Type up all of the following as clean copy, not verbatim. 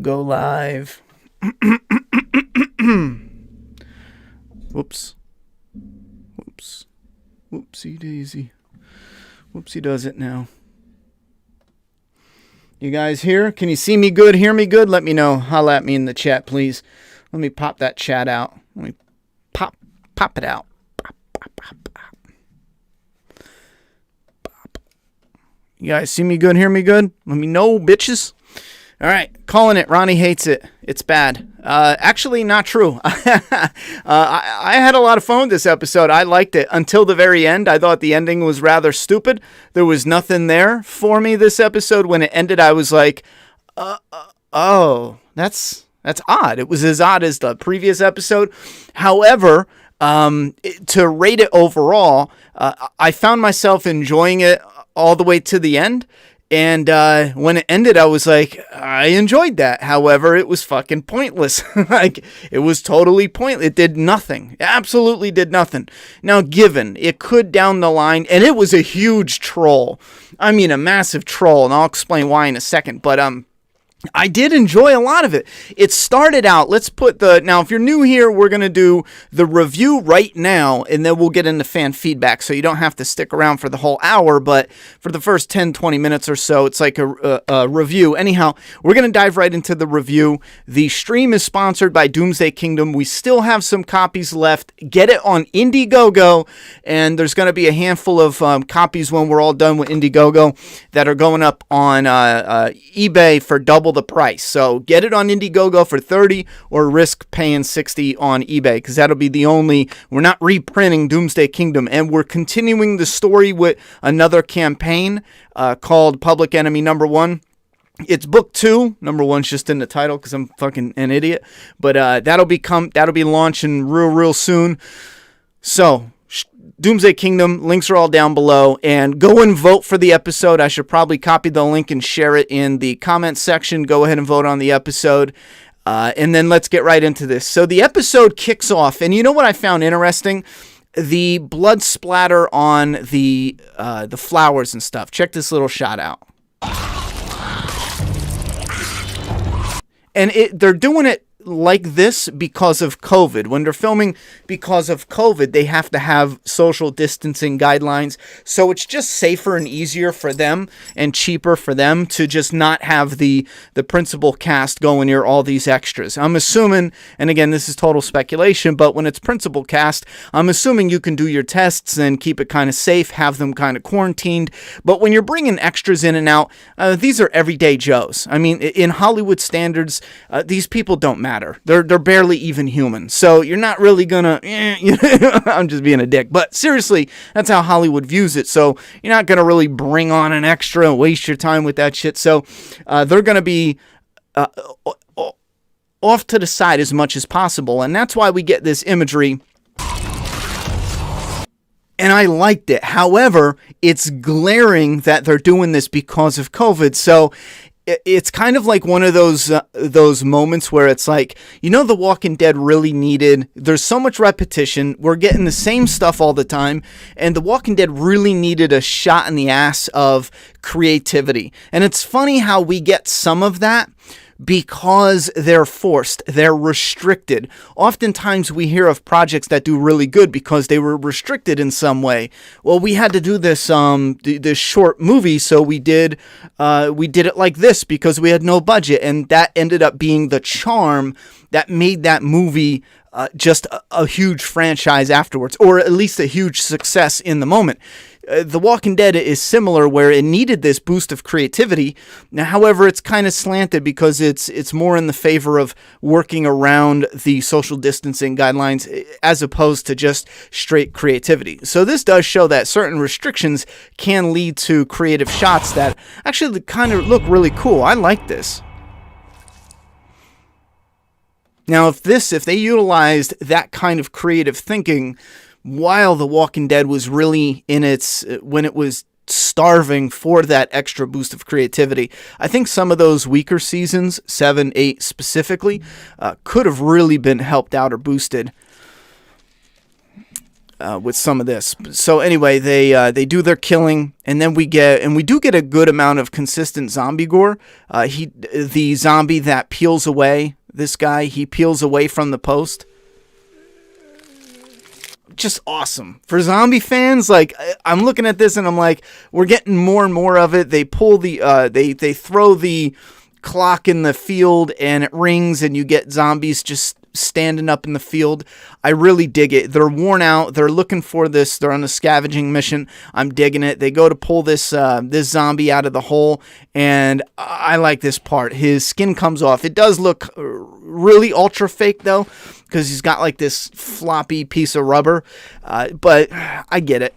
Go live. Whoops. Whoops. Whoopsie daisy. Whoopsie does it now. You guys here? Can you see me good? Hear me good? Let me know. Holla at me in the chat, please. Let me pop that chat out. Let me pop it out. Pop. You guys see me good? Hear me good? Let me know, bitches. All right, calling it. Ronnie hates it. It's bad. Actually, not true. I had a lot of fun this episode. I liked it until the very end. I thought the ending was rather stupid. There was nothing there for me this episode. When it ended, I was like, oh, that's odd. It was as odd as the previous episode. However, to rate it overall, I found myself enjoying it all the way to the end. And when it ended, I was like, I enjoyed that. However, it was fucking pointless. Like, it was totally pointless. It did nothing. It absolutely did nothing. Now, given it could down the line, and it was a huge troll. I mean, a massive troll, and I'll explain why in a second. But I did enjoy a lot of it. It started out, now if you're new here, we're going to do the review right now, and then we'll get into fan feedback, so you don't have to stick around for the whole hour, but for the first 10, 20 minutes or so, it's like a review. Anyhow, we're going to dive right into the review. The stream is sponsored by Doomsday Kingdom. We still have some copies left. Get it on Indiegogo, and there's going to be a handful of copies when we're all done with Indiegogo that are going up on eBay for double the price. So get it on Indiegogo for $30 or risk paying $60 on eBay, because that'll be we're not reprinting Doomsday Kingdom, and we're continuing the story with another campaign called Public Enemy Number 1. It's book 2. Number 1's just in the title because I'm fucking an idiot. But that'll be launching real soon. So Doomsday Kingdom, links are all down below, and go and vote for the episode. I should probably copy the link and share it in the comments section. Go ahead and vote on the episode, and then let's get right into this. So the episode kicks off, and you know what I found interesting? The blood splatter on the flowers and stuff. Check this little shot out. And they're doing it like this because of COVID. When they're filming because of COVID, they have to have social distancing guidelines. So it's just safer and easier for them and cheaper for them to just not have the principal cast going near all these extras. I'm assuming, and again, this is total speculation, but when it's principal cast, I'm assuming you can do your tests and keep it kind of safe, have them kind of quarantined. But when you're bringing extras in and out, these are everyday Joes. I mean, in Hollywood standards, these people don't matter. They're barely even human. So you're not really gonna, I'm just being a dick. But seriously, that's how Hollywood views it. So you're not gonna really bring on an extra and waste your time with that shit. So they're gonna be off to the side as much as possible. And that's why we get this imagery. And I liked it. However, it's glaring that they're doing this because of COVID. So it's kind of like one of those moments where it's like, The Walking Dead really there's so much repetition. We're getting the same stuff all the time. And The Walking Dead really needed a shot in the ass of creativity. And it's funny how we get some of that because they're forced, they're restricted. Oftentimes we hear of projects that do really good because they were restricted in some way. Well, we had to do this short movie, so we did it like this because we had no budget, and that ended up being the charm that made that movie just a huge franchise afterwards, or at least a huge success in the moment. The Walking Dead is similar, where it needed this boost of creativity. Now, however, it's kind of slanted because it's more in the favor of working around the social distancing guidelines as opposed to just straight creativity. So this does show that certain restrictions can lead to creative shots that actually kind of look really cool. I like this. Now, if they utilized that kind of creative thinking while The Walking Dead was really when it was starving for that extra boost of creativity, I think some of those weaker seasons, 7, 8 specifically, could have really been helped out or boosted. with some of this. So anyway, they do their killing, and then we do get a good amount of consistent zombie gore. The zombie that peels away, this guy, he peels away from the post. Just awesome for zombie fans. Like, I'm looking at this and I'm like, we're getting more and more of it. They pull the they throw the clock in the field and it rings and you get zombies just standing up in the field. I really dig it. They're worn out. They're looking for this. They're on a scavenging mission. I'm digging it. They go to pull this zombie out of the hole, and I like this part. His skin comes off. It does look really ultra fake though, because he's got like this floppy piece of rubber, but I get it.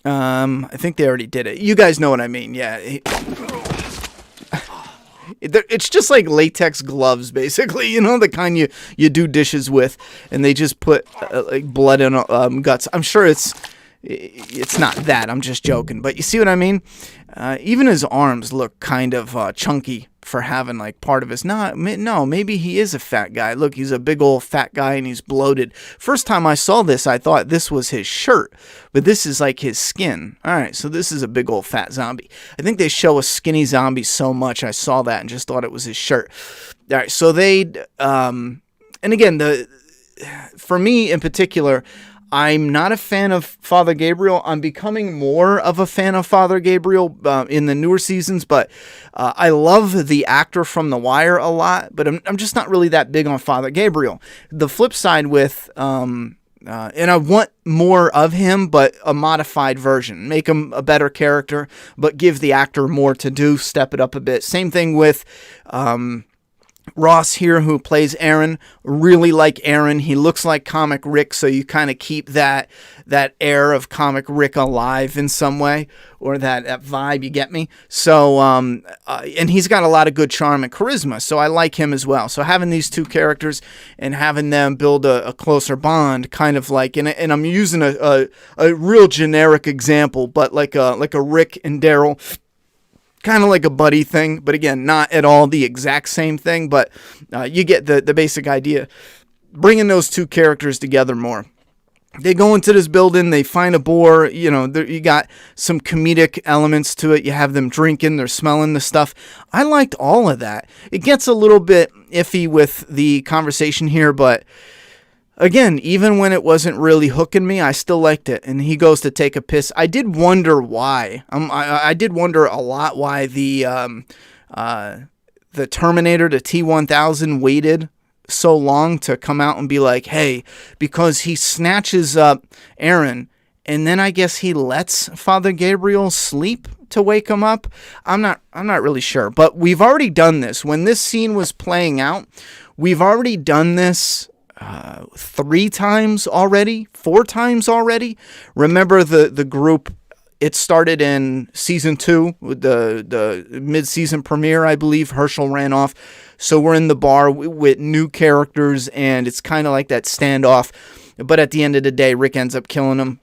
I think they already did it. You guys know what I mean. Yeah. It's just like latex gloves, basically, you know, the kind you do dishes with, and they just put like blood and guts. I'm sure it's not that. I'm just joking, but you see what I mean? Even his arms look kind of chunky for having like part of his. No, maybe he is a fat guy. Look, he's a big old fat guy and he's bloated. First time I saw this, I thought this was his shirt, but this is like his skin. All right, so this is a big old fat zombie. I think they show a skinny zombie so much, I saw that and just thought it was his shirt. All right, so they, and again, for me in particular, I'm not a fan of Father Gabriel. I'm becoming more of a fan of Father Gabriel in the newer seasons, but I love the actor from The Wire a lot, but I'm just not really that big on Father Gabriel. The flip side with, and I want more of him, but a modified version. Make him a better character, but give the actor more to do, step it up a bit. Same thing with Ross here, who plays Aaron. Really like Aaron. He looks like Comic Rick, so you kind of keep that air of Comic Rick alive in some way, or that vibe, you get me? So, and he's got a lot of good charm and charisma, so I like him as well. So having these two characters and having them build a closer bond, kind of like, and I'm using a real generic example, but like a Rick and Daryl, kind of like a buddy thing, but again, not at all the exact same thing, but you get the basic idea. Bringing those two characters together more. They go into this building, they find a boar, you know, you got some comedic elements to it. You have them drinking, they're smelling the stuff. I liked all of that. It gets a little bit iffy with the conversation here, but again, even when it wasn't really hooking me, I still liked it. And he goes to take a piss. I did wonder why. I did wonder a lot why the Terminator, the T-1000, waited so long to come out and be like, hey, because he snatches up Aaron, and then I guess he lets Father Gabriel sleep to wake him up. I'm not really sure, but we've already done this. When this scene was playing out, we've already done this 3 times already, 4 times already. Remember the group, it started in season 2 with the mid-season premiere, I believe. Herschel ran off. So we're in the bar with new characters, and it's kind of like that standoff. But at the end of the day, Rick ends up killing him.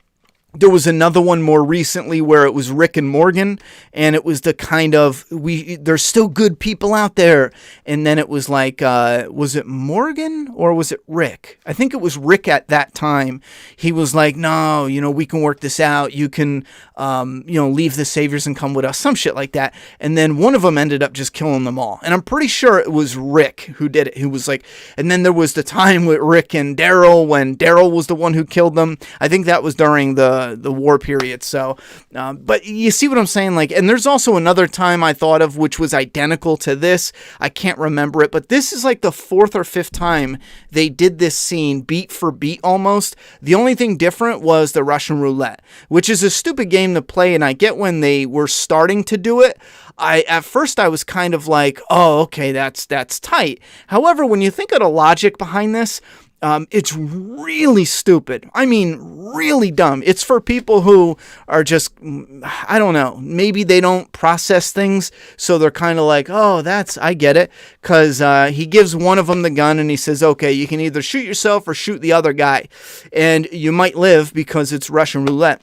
There was another one more recently where it was Rick and Morgan, and it was the kind of, there's still good people out there. And then it was like, was it Morgan or was it Rick? I think it was Rick at that time. He was like, no, you know, we can work this out. You can, leave the saviors and come with us, some shit like that. And then one of them ended up just killing them all. And I'm pretty sure it was Rick who did it. Who was like, and then there was the time with Rick and Daryl when Daryl was the one who killed them. I think that was during the war period. So, but you see what I'm saying? Like, and there's also another time I thought of, which was identical to this. I can't remember it, but this is like the 4th or 5th time they did this scene beat for beat almost. The only thing different was the Russian roulette, which is a stupid game to play. And I get when they were starting to do it, at first I was kind of like, oh, okay, that's tight. However, when you think of the logic behind this, it's really stupid. I mean, really dumb. It's for people who are just, I don't know, maybe they don't process things, so they're kind of like, oh, I get it, because he gives one of them the gun and he says, okay, you can either shoot yourself or shoot the other guy, and you might live because it's Russian roulette.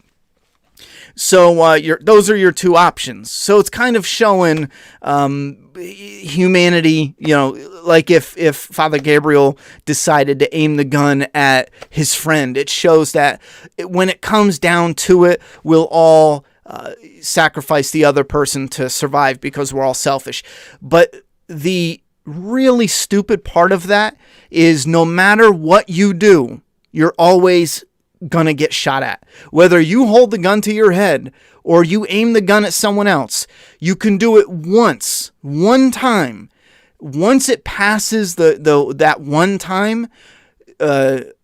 So those are your two options. So it's kind of showing humanity, like if Father Gabriel decided to aim the gun at his friend, it shows that when it comes down to it, we'll all sacrifice the other person to survive because we're all selfish. But the really stupid part of that is no matter what you do, you're always gonna get shot at. Whether you hold the gun to your head or you aim the gun at someone else, you can do it one time. Once it passes that one time,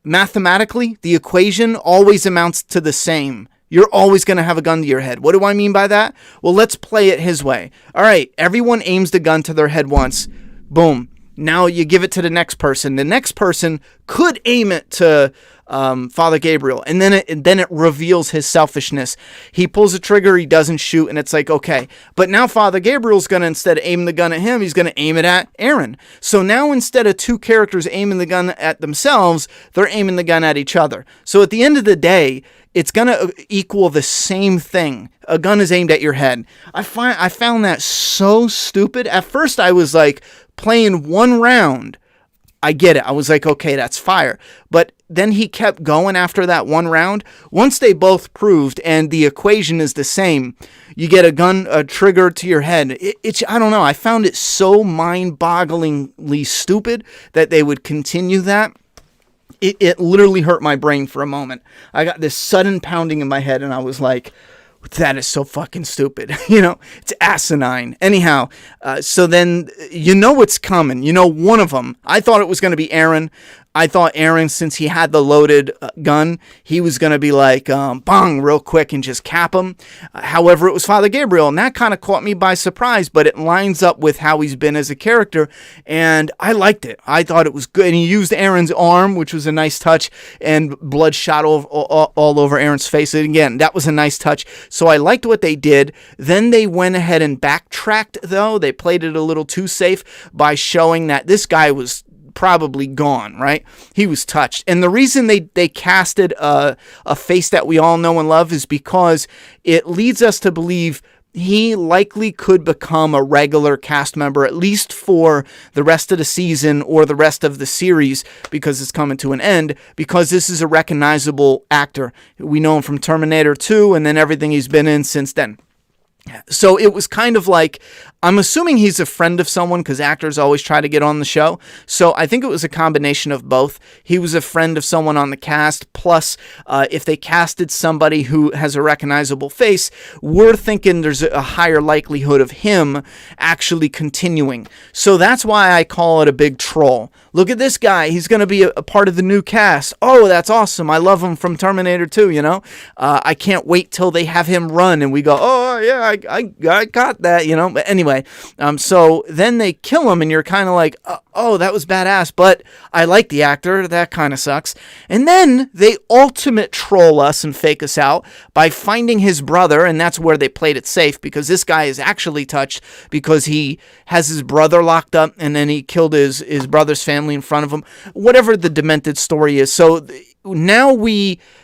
mathematically, the equation always amounts to the same. You're always going to have a gun to your head. What do I mean by that? Well, let's play it his way. All right, everyone aims the gun to their head once. Boom. Now you give it to the next person. The next person could aim it to Father Gabriel, and then it reveals his selfishness. He pulls the trigger, he doesn't shoot, and it's like, okay. But now Father Gabriel's going to, instead of aim the gun at him, he's going to aim it at Aaron. So now instead of two characters aiming the gun at themselves, they're aiming the gun at each other. So at the end of the day, it's going to equal the same thing. A gun is aimed at your head. I found that so stupid. At first I was like, playing one round, I get it. I was like, okay, that's fire. But then he kept going after that one round. Once they both proved, and the equation is the same, you get a trigger to your head. I don't know. I found it so mind-bogglingly stupid that they would continue that. It literally hurt my brain for a moment. I got this sudden pounding in my head, and I was like, that is so fucking stupid. It's asinine. Anyhow, so then what's coming. One of them, I thought it was going to be Aaron. I thought Aaron, since he had the loaded gun, he was going to be like, bang, real quick and just cap him. However, it was Father Gabriel, and that kind of caught me by surprise, but it lines up with how he's been as a character, and I liked it. I thought it was good, and he used Aaron's arm, which was a nice touch, and blood shot all over Aaron's face. And again, that was a nice touch, so I liked what they did. Then they went ahead and backtracked, though. They played it a little too safe by showing that this guy was probably gone, right? He was touched. And the reason they casted a face that we all know and love is because it leads us to believe he likely could become a regular cast member, at least for the rest of the season or the rest of the series, because it's coming to an end, because this is a recognizable actor. We know him from Terminator 2 and then everything he's been in since then. So it was kind of like, I'm assuming he's a friend of someone because actors always try to get on the show. So I think it was a combination of both. He was a friend of someone on the cast. Plus, if they casted somebody who has a recognizable face, we're thinking there's a higher likelihood of him actually continuing. So that's why I call it a big troll. Look at this guy. He's going to be a part of the new cast. Oh, that's awesome. I love him from Terminator 2, I can't wait till they have him run and we go, oh, yeah, I got that, But anyway, so then they kill him and you're kind of like, oh, that was badass, but I like the actor. That kind of sucks. And then they ultimate troll us and fake us out by finding his brother, and that's where they played it safe because this guy is actually touched because he has his brother locked up and then he killed his brother's family in front of him. Whatever the demented story is. So now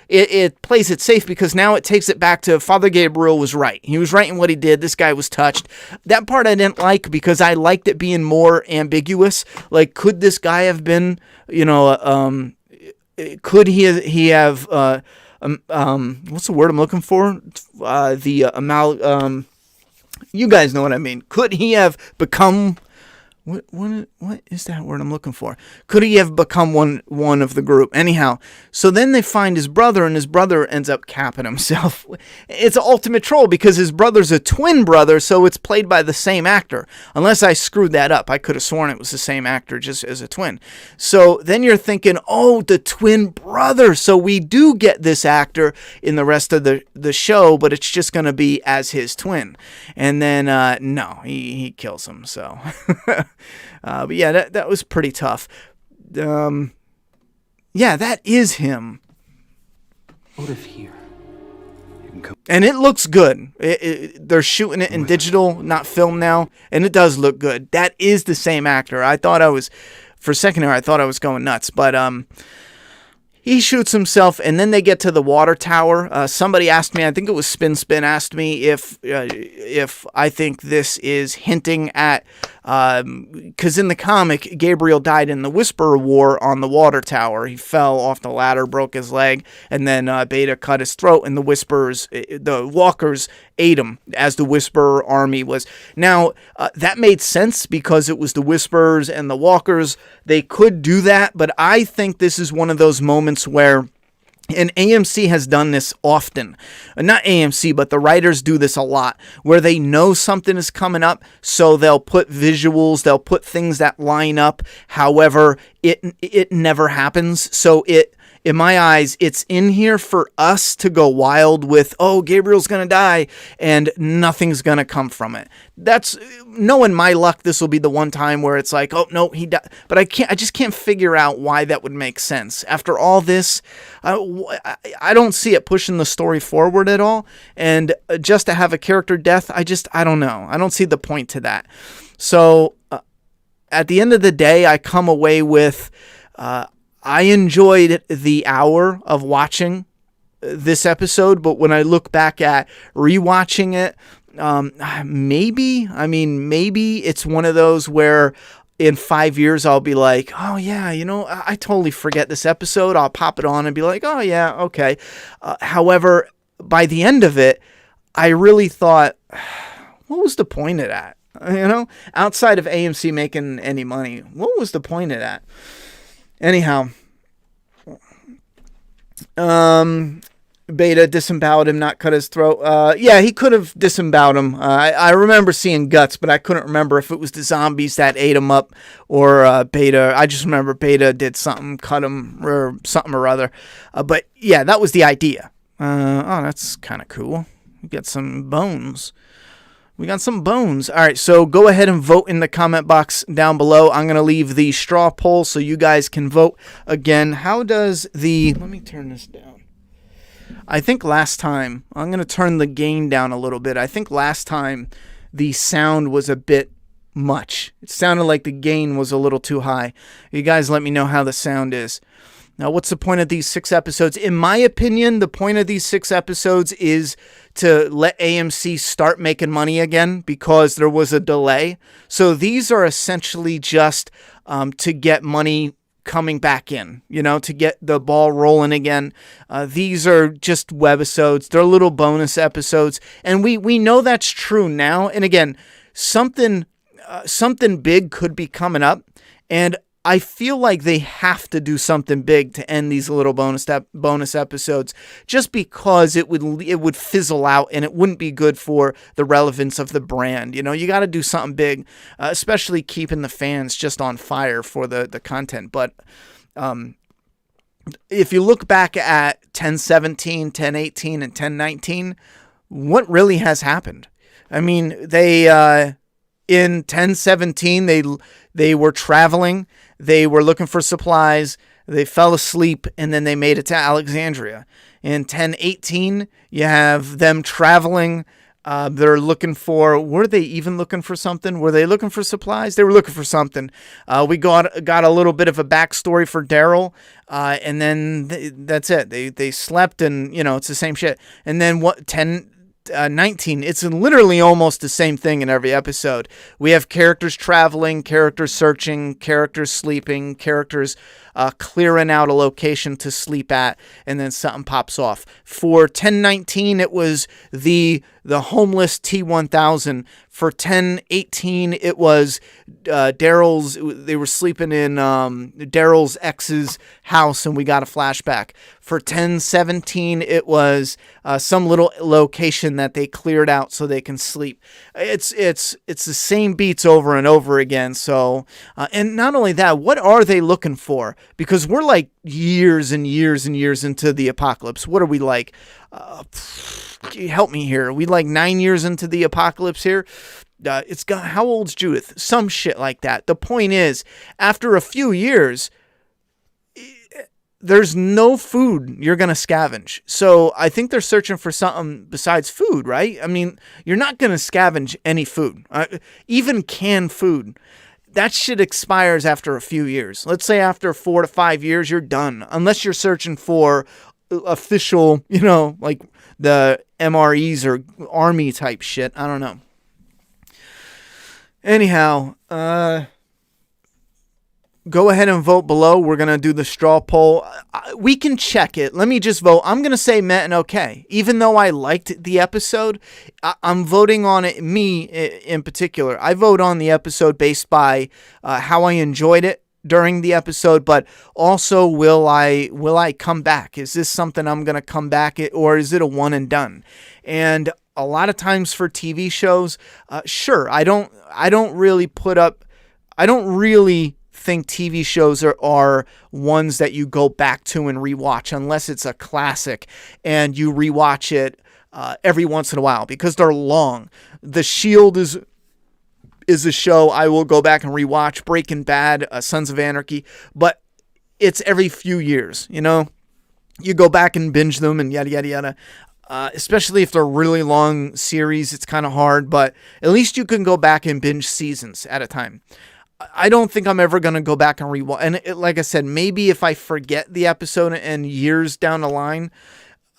it plays it safe because now it takes it back to Father Gabriel was right. He was right in what he did. This guy was touched. That part I didn't like because I liked it being more ambiguous. Like, could this guy have been, could he have, what's the word I'm looking for? You guys know what I mean. Could he have become... What is that word I'm looking for? Could he have become one of the group? Anyhow, so then they find his brother, and his brother ends up capping himself. It's an ultimate troll because his brother's a twin brother, so it's played by the same actor. Unless I screwed that up. I could have sworn it was the same actor just as a twin. So then you're thinking, oh, the twin brother. So we do get this actor in the rest of the show, but it's just going to be as his twin. And then, no, he kills him, so... but yeah, that was pretty tough. Yeah, that is him. What if here? And it looks good. They're shooting it in digital, not film now, and it does look good. That is the same actor. For a second there, I thought I was going nuts, but he shoots himself, and then they get to the water tower. Somebody asked me, I think it was Spin asked me if I think this is hinting at, because in the comic, Gabriel died in the Whisperer War on the water tower. He fell off the ladder, broke his leg, and then Beta cut his throat, and the walkers ate him as the Whisperer army was. Now, that made sense because it was the Whisperers and the walkers. They could do that, but I think this is one of those moments where, and AMC has done this often. Not AMC, but the writers do this a lot, where they know something is coming up, so they'll put visuals, they'll put things that line up. However, it never happens. So in my eyes, it's in here for us to go wild with, oh, Gabriel's going to die, and nothing's going to come from it. That's, knowing my luck, this will be the one time where it's like, oh, no, he died. But I just can't figure out why that would make sense. After all this, I don't see it pushing the story forward at all. And just to have a character death, I don't know. I don't see the point to that. So at the end of the day, I come away with, I enjoyed the hour of watching this episode, but when I look back at rewatching it, maybe it's one of those where in 5 years I'll be like, oh yeah, I totally forget this episode. I'll pop it on and be like, oh yeah, okay. However, by the end of it, I really thought, what was the point of that? Outside of AMC making any money, what was the point of that? Anyhow, Beta disemboweled him, not cut his throat. Yeah, he could have disemboweled him. I remember seeing guts, but I couldn't remember if it was the zombies that ate him up or Beta. I just remember Beta did something, cut him or something or other. But yeah, that was the idea. Oh, that's kind of cool. We got some bones. All right, so go ahead and vote in the comment box down below. I'm going to leave the straw poll so you guys can vote. Again, let me turn this down. I think last time, I'm going to turn the gain down a little bit. I think last time the sound was a bit much. It sounded like the gain was a little too high. You guys let me know how the sound is. Now, what's the point of these 6 episodes? In my opinion, the point of these 6 episodes is to let AMC start making money again because there was a delay. So these are essentially just to get money coming back in, to get the ball rolling again. These are just webisodes. They're little bonus episodes. And we know that's true now. And again, something big could be coming up. And I feel like they have to do something big to end these little bonus episodes, just because it would fizzle out and it wouldn't be good for the relevance of the brand. You got to do something big, especially keeping the fans just on fire for the content. But if you look back at 1017, 1018, and 1019, what really has happened? I mean, they in 1017 they were traveling. They were looking for supplies. They fell asleep, and then they made it to Alexandria. In 1018, you have them traveling. They're looking for... Were they even looking for something? Were they looking for supplies? They were looking for something. We got a little bit of a backstory for Daryl, and then that's it. They slept, and, it's the same shit. And then 19, it's literally almost the same thing in every episode. We have characters traveling, characters searching, characters sleeping, characters clearing out a location to sleep at, and then something pops off. For 1019, it was the homeless T-1000. For 1018, it was Daryl's. They were sleeping in Daryl's ex's house, and we got a flashback. For 1017, it was some little location that they cleared out so they can sleep. It's the same beats over and over again. So, and not only that, what are they looking for? Because we're like years and years and years into the apocalypse. What are we like? Help me here. We like 9 years into the apocalypse here. How old's Judith? Some shit like that. The point is, after a few years, there's no food you're going to scavenge. So I think they're searching for something besides food, right? I mean, you're not going to scavenge any food, even canned food. that shit expires after a few years. Let's say after 4 to 5 years, you're done. Unless you're searching for official, like the MREs or Army type shit. I don't know. Anyhow, go ahead and vote below. We're going to do the straw poll. We can check it. Let me just vote. I'm going to say meh and okay. Even though I liked the episode, I'm voting on it, me in particular. I vote on the episode based by how I enjoyed it during the episode, but also will I come back? Is this something I'm going to come back at, or is it a one and done? And a lot of times for TV shows, sure, I don't really think TV shows are ones that you go back to and rewatch unless it's a classic and you rewatch it every once in a while because they're long. The Shield is a show I will go back and rewatch. Breaking Bad, Sons of Anarchy, but it's every few years. You go back and binge them and yada yada yada. Especially if they're really long series, it's kind of hard, but at least you can go back and binge seasons at a time. I don't think I'm ever going to go back and rewatch. And like I said, maybe if I forget the episode and years down the line,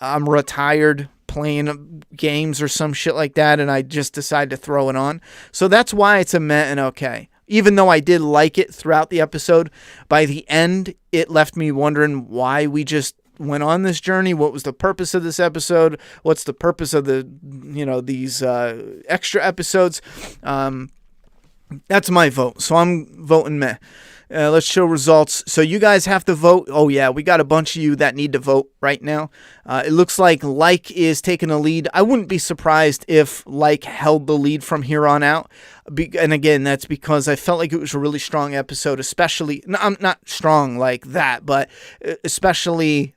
I'm retired playing games or some shit like that, and I just decide to throw it on. So that's why it's a meh and okay. Even though I did like it throughout the episode, by the end, it left me wondering why we just went on this journey. What was the purpose of this episode? What's the purpose of these extra episodes? That's my vote. So I'm voting meh. Let's show results. So you guys have to vote. Oh yeah, we got a bunch of you that need to vote right now. It looks like is taking the lead. I wouldn't be surprised if held the lead from here on out. And again, that's because I felt like it was a really strong episode, especially, I'm not strong like that, but especially,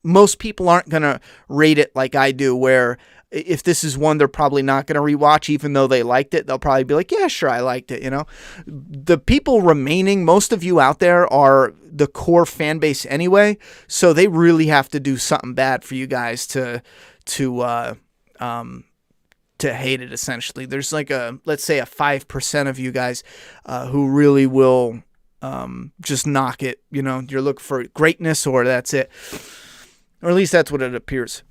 most people aren't going to rate it like I do, where if this is one they're probably not going to rewatch, even though they liked it, they'll probably be like, yeah, sure, I liked it, The people remaining, most of you out there are the core fan base anyway, so they really have to do something bad for you guys to hate it, essentially. There's let's say a 5% of you guys who really will just knock it, you're looking for greatness, or that's it. Or at least that's what it appears.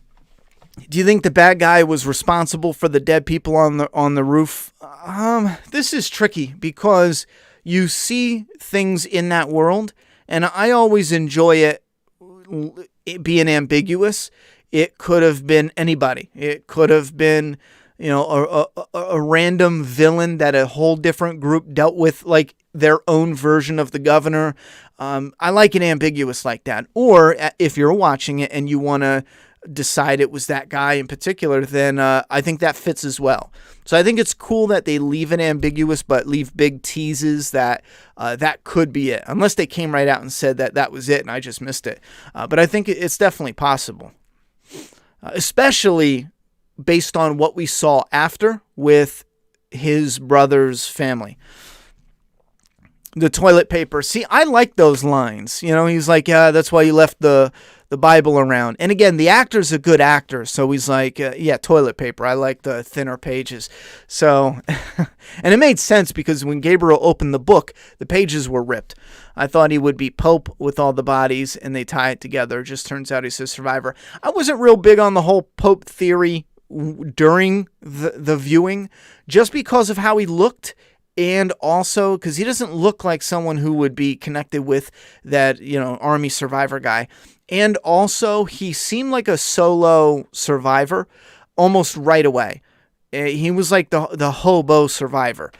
Do you think the bad guy was responsible for the dead people on the roof? This is tricky because you see things in that world, and I always enjoy it being ambiguous. It could have been anybody. It could have been, a random villain that a whole different group dealt with, like their own version of the governor. I like it ambiguous like that. Or if you're watching it and you want to decide it was that guy in particular, then I think that fits as well. So I think it's cool that they leave it ambiguous, but leave big teases that that could be it, unless they came right out and said that was it and I just missed it. But I think it's definitely possible, especially based on what we saw after with his brother's family. The toilet paper. See, I like those lines. He's like, yeah, that's why you left the Bible around. And again, the actor's a good actor, so he's like, yeah, toilet paper. I like the thinner pages. So, and it made sense because when Gabriel opened the book, the pages were ripped. I thought he would be Pope with all the bodies, and they tie it together. It just turns out he's a survivor. I wasn't real big on the whole Pope theory during the viewing, just because of how he looked. And also because he doesn't look like someone who would be connected with that, Army survivor guy. And also he seemed like a solo survivor almost right away. He was like the hobo survivor.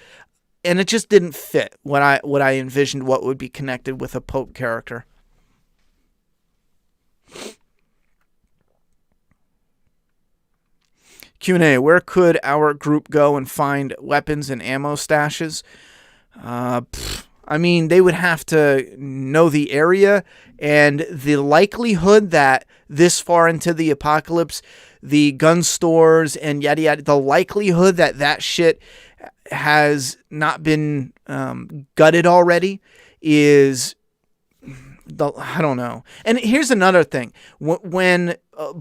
And it just didn't fit what I envisioned what would be connected with a Pope character. Q&A, where could our group go and find weapons and ammo stashes? They would have to know the area and the likelihood that this far into the apocalypse, the gun stores and yada yada, the likelihood that shit has not been gutted already is... I don't know. And here's another thing. When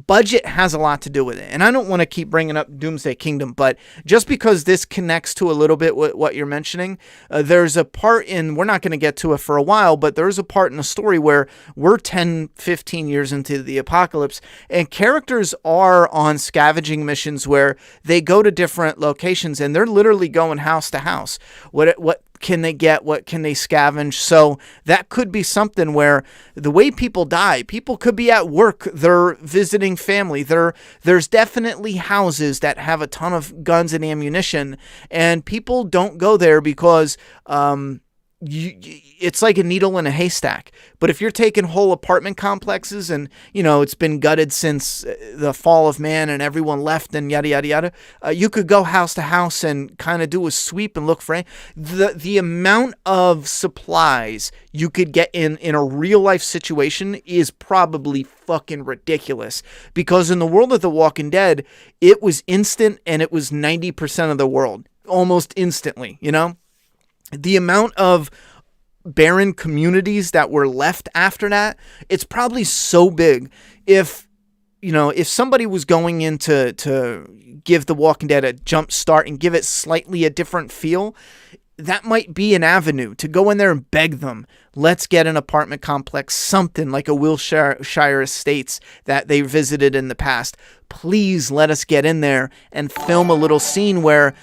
budget has a lot to do with it. And I don't want to keep bringing up Doomsday Kingdom, but just because this connects to a little bit what you're mentioning, there's a part in, we're not going to get to it for a while, but there's a part in the story where we're 10, 15 years into the apocalypse, and characters are on scavenging missions where they go to different locations and they're literally going house to house. What can they get? What can they scavenge? So that could be something where the way people die, people could be at work, they're visiting family. There's definitely houses that have a ton of guns and ammunition, and people don't go there because it's like a needle in a haystack. But if you're taking whole apartment complexes and, it's been gutted since the fall of man and everyone left and yada, yada, yada, you could go house to house and kind of do a sweep and look for the amount of supplies you could get in a real life situation is probably fucking ridiculous, because in the world of The Walking Dead, it was instant and it was 90% of the world almost instantly, The amount of barren communities that were left after that, it's probably so big. If somebody was going in to give The Walking Dead a jump start and give it slightly a different feel, that might be an avenue to go in there and beg them, let's get an apartment complex, something like a Wilshire Estates that they visited in the past. Please let us get in there and film a little scene where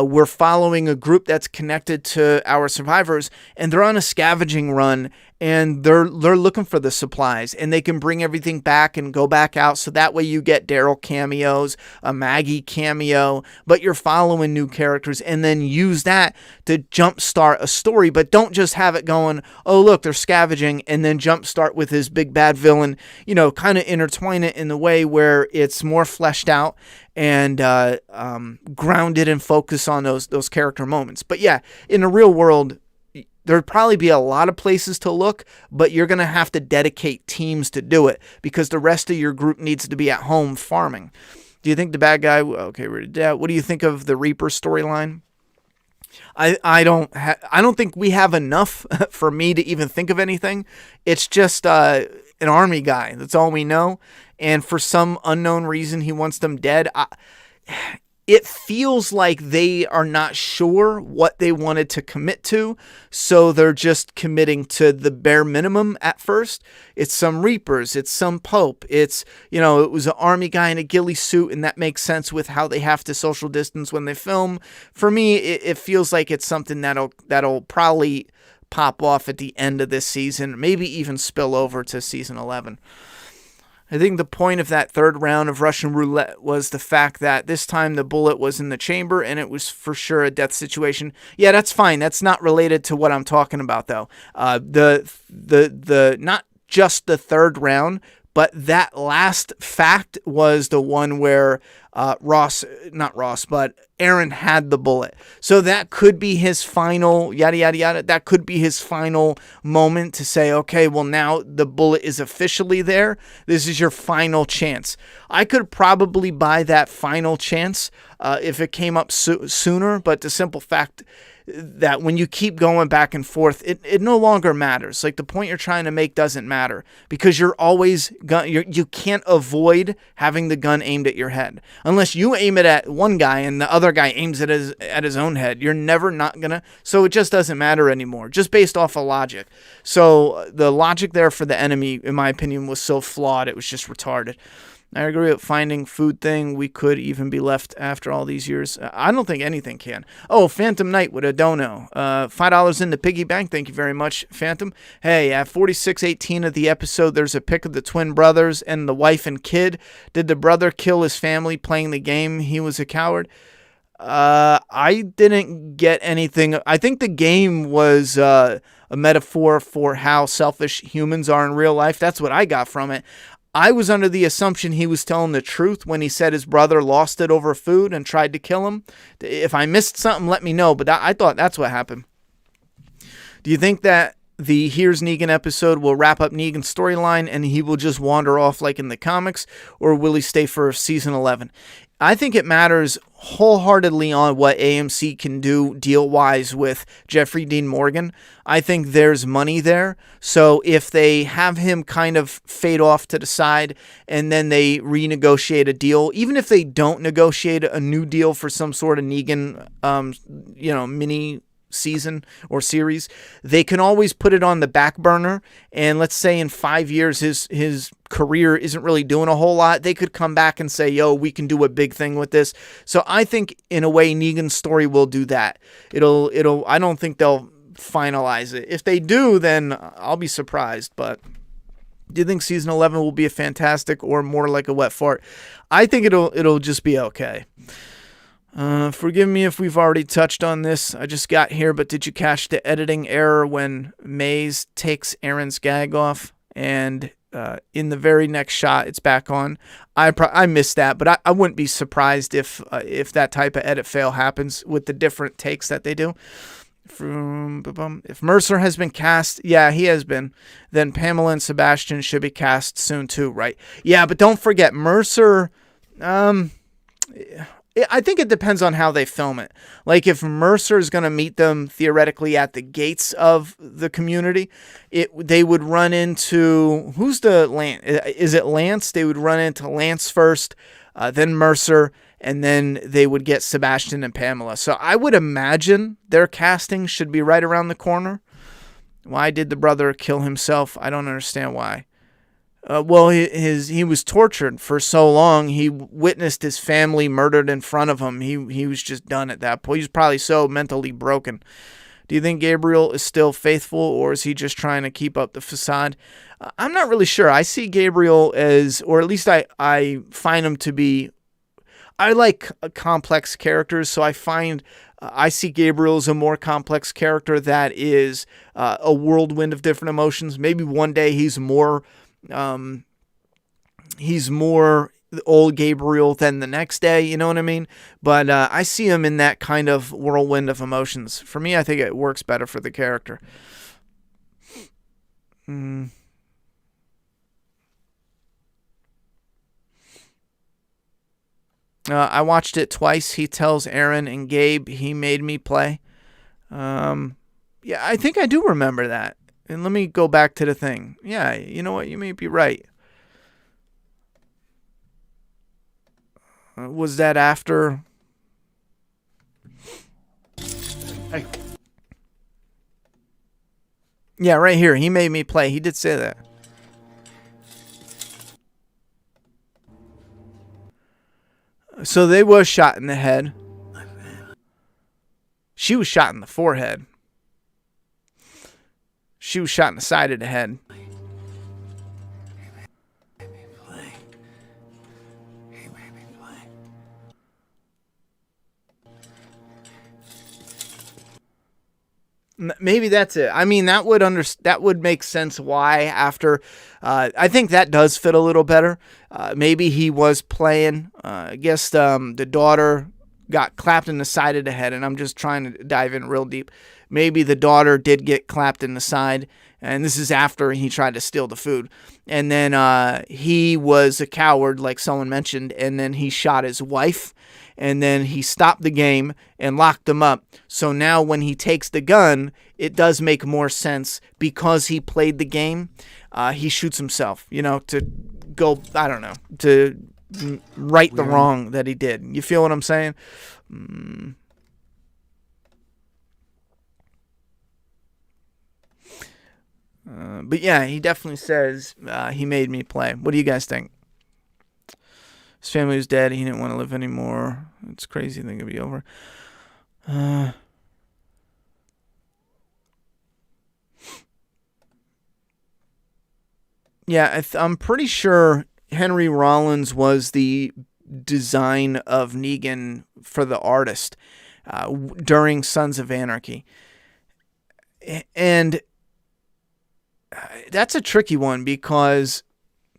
we're following a group that's connected to our survivors, and they're on a scavenging run, and they're looking for the supplies, and they can bring everything back and go back out. So that way you get Daryl cameos, a Maggie cameo, but you're following new characters, and then use that to jumpstart a story. But don't just have it going, oh, look, they're scavenging, and then jumpstart with his big bad villain. Kind of intertwine it in the way where it's more fleshed out and grounded and focus on those character moments. But yeah, in the real world, there'd probably be a lot of places to look, but you're going to have to dedicate teams to do it because the rest of your group needs to be at home farming. Do you think the bad guy... Okay, we're dead. What do you think of the Reaper storyline? I don't think we have enough for me to even think of anything. It's just an army guy. That's all we know. And for some unknown reason, he wants them dead. It feels like they are not sure what they wanted to commit to, so they're just committing to the bare minimum at first. It's some Reapers, it's some Pope, it's, it was an army guy in a ghillie suit, and that makes sense with how they have to social distance when they film. For me, it feels like it's something that'll probably pop off at the end of this season, maybe even spill over to season 11. I think the point of that third round of Russian roulette was the fact that this time the bullet was in the chamber and it was for sure a death situation. Yeah, that's fine. That's not related to what I'm talking about, though. The not just the third round, but that last fact was the one where Aaron had the bullet. So that could be his final yada, yada, yada. That could be his final moment to say, okay, well, now the bullet is officially there. This is your final chance. I could probably buy that final chance if it came up sooner, but the simple fact that when you keep going back and forth, it no longer matters. Like, the point you're trying to make doesn't matter because you're always you can't avoid having the gun aimed at your head unless you aim it at one guy and the other guy aims it at his own head. You're never not gonna. So it just doesn't matter anymore, just based off of logic. So the logic there for the enemy, in my opinion, was so flawed. It was just retarded. I agree with finding food thing. We could even be left after all these years. I don't think anything can. Oh, Phantom Knight with a dono. $5 in the piggy bank. Thank you very much, Phantom. Hey, at 46:18 of the episode, there's a pic of the twin brothers and the wife and kid. Did the brother kill his family playing the game? He was a coward. I didn't get anything. I think the game was a metaphor for how selfish humans are in real life. That's what I got from it. I was under the assumption he was telling the truth when he said his brother lost it over food and tried to kill him. If I missed something, let me know, but I thought that's what happened. Do you think that the Here's Negan episode will wrap up Negan's storyline and he will just wander off like in the comics, or will he stay for season 11? I think it matters wholeheartedly on what AMC can do deal-wise with Jeffrey Dean Morgan. I think there's money there. So if they have him kind of fade off to the side and then they renegotiate a deal, even if they don't negotiate a new deal for some sort of Negan, mini season or series, they can always put it on the back burner, and let's say in 5 years his career isn't really doing a whole lot, they could come back and say, yo, we can do a big thing with this. So I think in a way Negan's story will do that. It'll I don't think they'll finalize it. If they do, then I'll be surprised. But do you think season 11 will be a fantastic or more like a wet fart? I think it'll just be okay. Forgive me if we've already touched on this. I just got here, but did you catch the editing error when Maze takes Aaron's gag off and in the very next shot it's back on? I missed that, but I wouldn't be surprised if that type of edit fail happens with the different takes that they do. If Mercer has been cast, yeah, he has been, then Pamela and Sebastian should be cast soon too, right? Yeah, but don't forget Mercer. I think it depends on how they film it. Like if Mercer is going to meet them theoretically at the gates of the community, they would run into, who's the Lance? Is it Lance? They would run into Lance first, then Mercer, and then they would get Sebastian and Pamela. So I would imagine their casting should be right around the corner. Why did the brother kill himself? I don't understand why. Well, he was tortured for so long. He witnessed his family murdered in front of him. He was just done at that point. He was probably so mentally broken. Do you think Gabriel is still faithful, or is he just trying to keep up the facade? I'm not really sure. I see Gabriel as, or at least I find him to be, I like complex characters, so I find I see Gabriel as a more complex character that is a whirlwind of different emotions. Maybe one day he's more old Gabriel than the next day, you know what I mean? But I see him in that kind of whirlwind of emotions. For me, I think it works better for the character. I watched it twice. He tells Aaron and Gabe he made me play. Yeah, I think I do remember that. And let me go back to the thing. Yeah, you know what? You may be right. Was that after? Hey. Yeah, right here. He made me play. He did say that. So they was shot in the head. She was shot in the forehead. She was shot in the side of the head. Maybe that's it. I mean, that would make sense why after. I think that does fit a little better. Maybe he was playing. I guess the daughter got clapped in the side of the head, and I'm just trying to dive in real deep. Maybe the daughter did get clapped in the side, and this is after he tried to steal the food. And then he was a coward, like someone mentioned, and then he shot his wife, and then he stopped the game and locked them up. So now when he takes the gun, it does make more sense because he played the game. He shoots himself, to go, I don't know, to right the wrong that he did. You feel what I'm saying? But yeah, he definitely says he made me play. What do you guys think? His family was dead. He didn't want to live anymore. It's crazy. I think it'd be over. Yeah, I'm pretty sure Henry Rollins was the design of Negan for the artist during Sons of Anarchy. And that's a tricky one because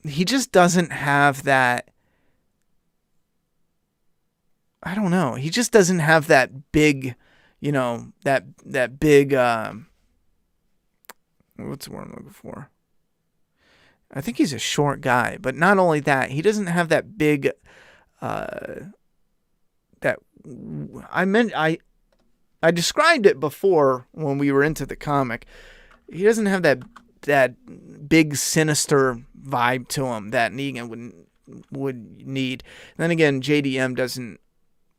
he just doesn't have that. I don't know. He just doesn't have that big, that big What's the word I'm looking for? I think he's a short guy, but not only that, he doesn't have that big, that I described it before when we were into the comic. He doesn't have that big sinister vibe to him that Negan would need. And then again, JDM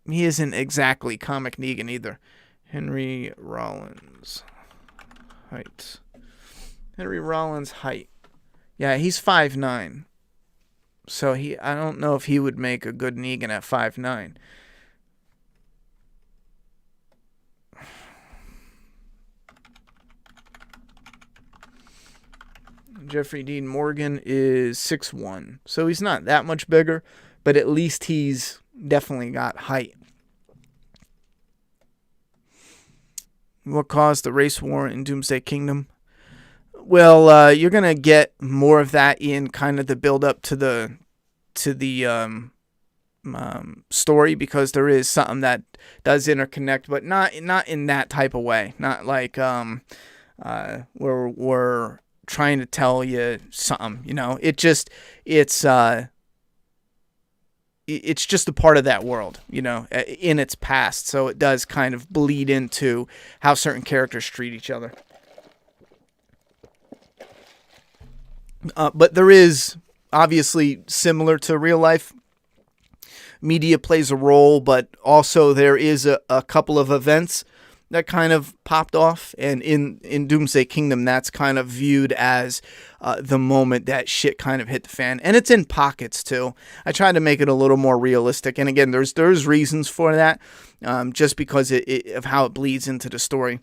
he isn't exactly comic Negan either. Henry Rollins height. Henry Rollins height. Yeah, he's 5'9". So I don't know if he would make a good Negan at 5'9". Jeffrey Dean Morgan is 6'1", so he's not that much bigger, but at least he's definitely got height. What caused the race war in Doomsday Kingdom? Well, you're gonna get more of that in kind of the build up to the story, because there is something that does interconnect, but not in that type of way. Not like we're trying to tell you something, you know. It's just a part of that world, you know, in its past. So it does kind of bleed into how certain characters treat each other. But there is, obviously, similar to real life, media plays a role, but also there is a couple of events that kind of popped off, and in Doomsday Kingdom, that's kind of viewed as the moment that shit kind of hit the fan, and it's in pockets too. I tried to make it a little more realistic, and again, there's reasons for that, just because of how it bleeds into the story.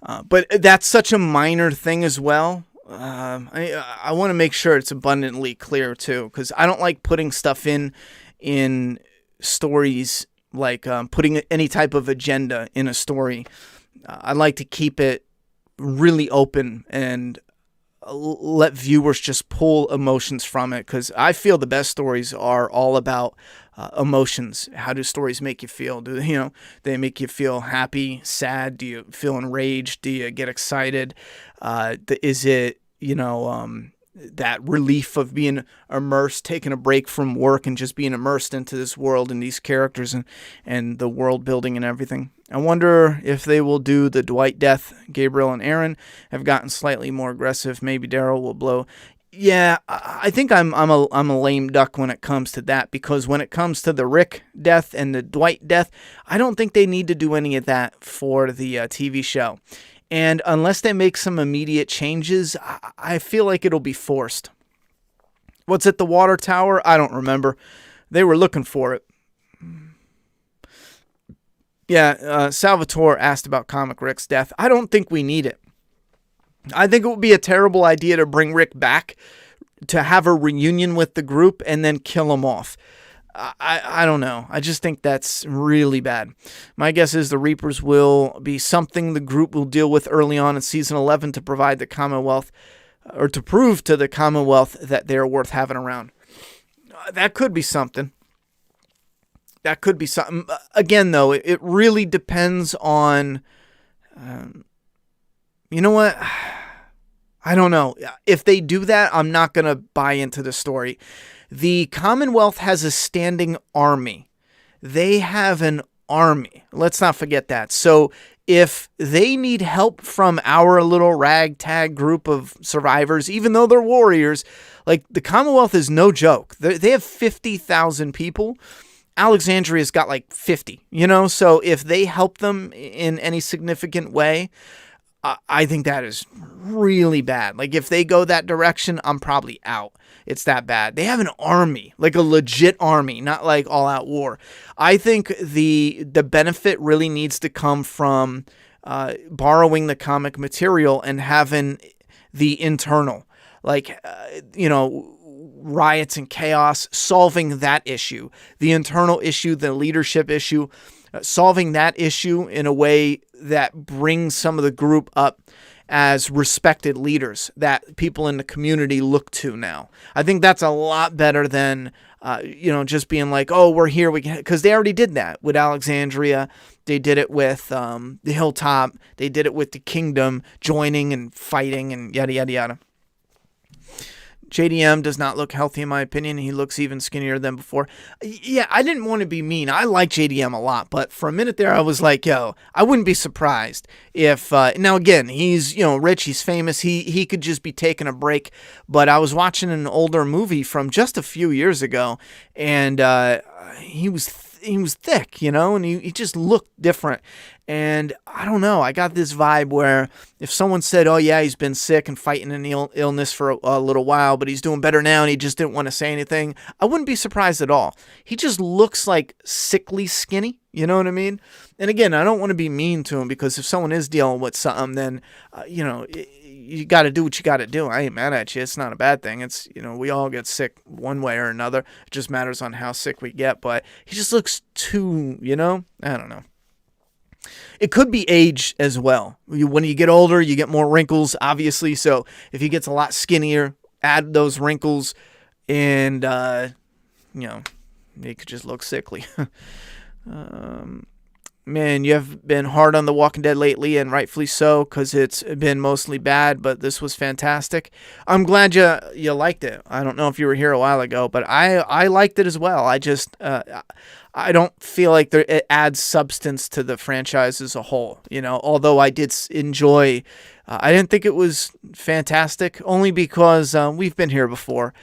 But that's such a minor thing as well. I want to make sure it's abundantly clear too, because I don't like putting stuff in stories, like putting any type of agenda in a story. I like to keep it really open and let viewers just pull emotions from it, because I feel the best stories are all about emotions. How do stories make you feel? Do they make you feel happy, sad? Do you feel enraged? Do you get excited? Is it that relief of being immersed, taking a break from work and just being immersed into this world and these characters and the world building and everything? I wonder if they will do the Dwight death. Gabriel and Aaron have gotten slightly more aggressive. Maybe Daryl will blow. Yeah, I think I'm a lame duck when it comes to that, because when it comes to the Rick death and the Dwight death, I don't think they need to do any of that for the TV show. And unless they make some immediate changes, I feel like it'll be forced. What's at the water tower? I don't remember. They were looking for it. Yeah, Salvatore asked about Comic Rick's death. I don't think we need it. I think it would be a terrible idea to bring Rick back, to have a reunion with the group, and then kill him off. I don't know. I just think that's really bad. My guess is the Reapers will be something the group will deal with early on in Season 11 to provide the Commonwealth, or to prove to the Commonwealth that they're worth having around. That could be something. That could be something. Again, though, it really depends on... you know what? I don't know. If they do that, I'm not going to buy into the story. The Commonwealth has a standing army. They have an army. Let's not forget that. So if they need help from our little ragtag group of survivors, even though they're warriors, like, the Commonwealth is no joke. They have 50,000 people. Alexandria's got like 50, So if they help them in any significant way, I think that is really bad. Like, if they go that direction, I'm probably out. It's that bad. They have an army, like a legit army, not like all-out war. I think the benefit really needs to come from borrowing the comic material and having the internal, like, riots and chaos, solving that issue. The internal issue, the leadership issue, solving that issue in a way that brings some of the group up as respected leaders that people in the community look to now. I think that's a lot better than just being like, oh, we're here, because they already did that with Alexandria. They did it with the Hilltop. They did it with the Kingdom joining and fighting and yada, yada, yada. JDM does not look healthy, in my opinion. He looks even skinnier than before. Yeah, I didn't want to be mean. I like JDM a lot, but for a minute there, I was like, yo, I wouldn't be surprised if, now again, he's, rich, he's famous, he could just be taking a break, but I was watching an older movie from just a few years ago, and he was thick, and he just looked different. And I don't know, I got this vibe where if someone said, oh yeah, he's been sick and fighting an illness for a little while, but he's doing better now and he just didn't want to say anything, I wouldn't be surprised at all. He just looks like sickly skinny, you know what I mean? And again, I don't want to be mean to him, because if someone is dealing with something, then, you got to do what you got to do. I ain't mad at you. It's not a bad thing. It's, we all get sick one way or another. It just matters on how sick we get. But he just looks too, I don't know. It could be age as well. When you get older, you get more wrinkles, obviously. So if he gets a lot skinnier, add those wrinkles, and, he could just look sickly. Man, you have been hard on The Walking Dead lately, and rightfully so, because it's been mostly bad, but this was fantastic. I'm glad you liked it. I don't know if you were here a while ago, but I liked it as well. I just, I don't feel like it adds substance to the franchise as a whole, although I did enjoy, I didn't think it was fantastic, only because we've been here before.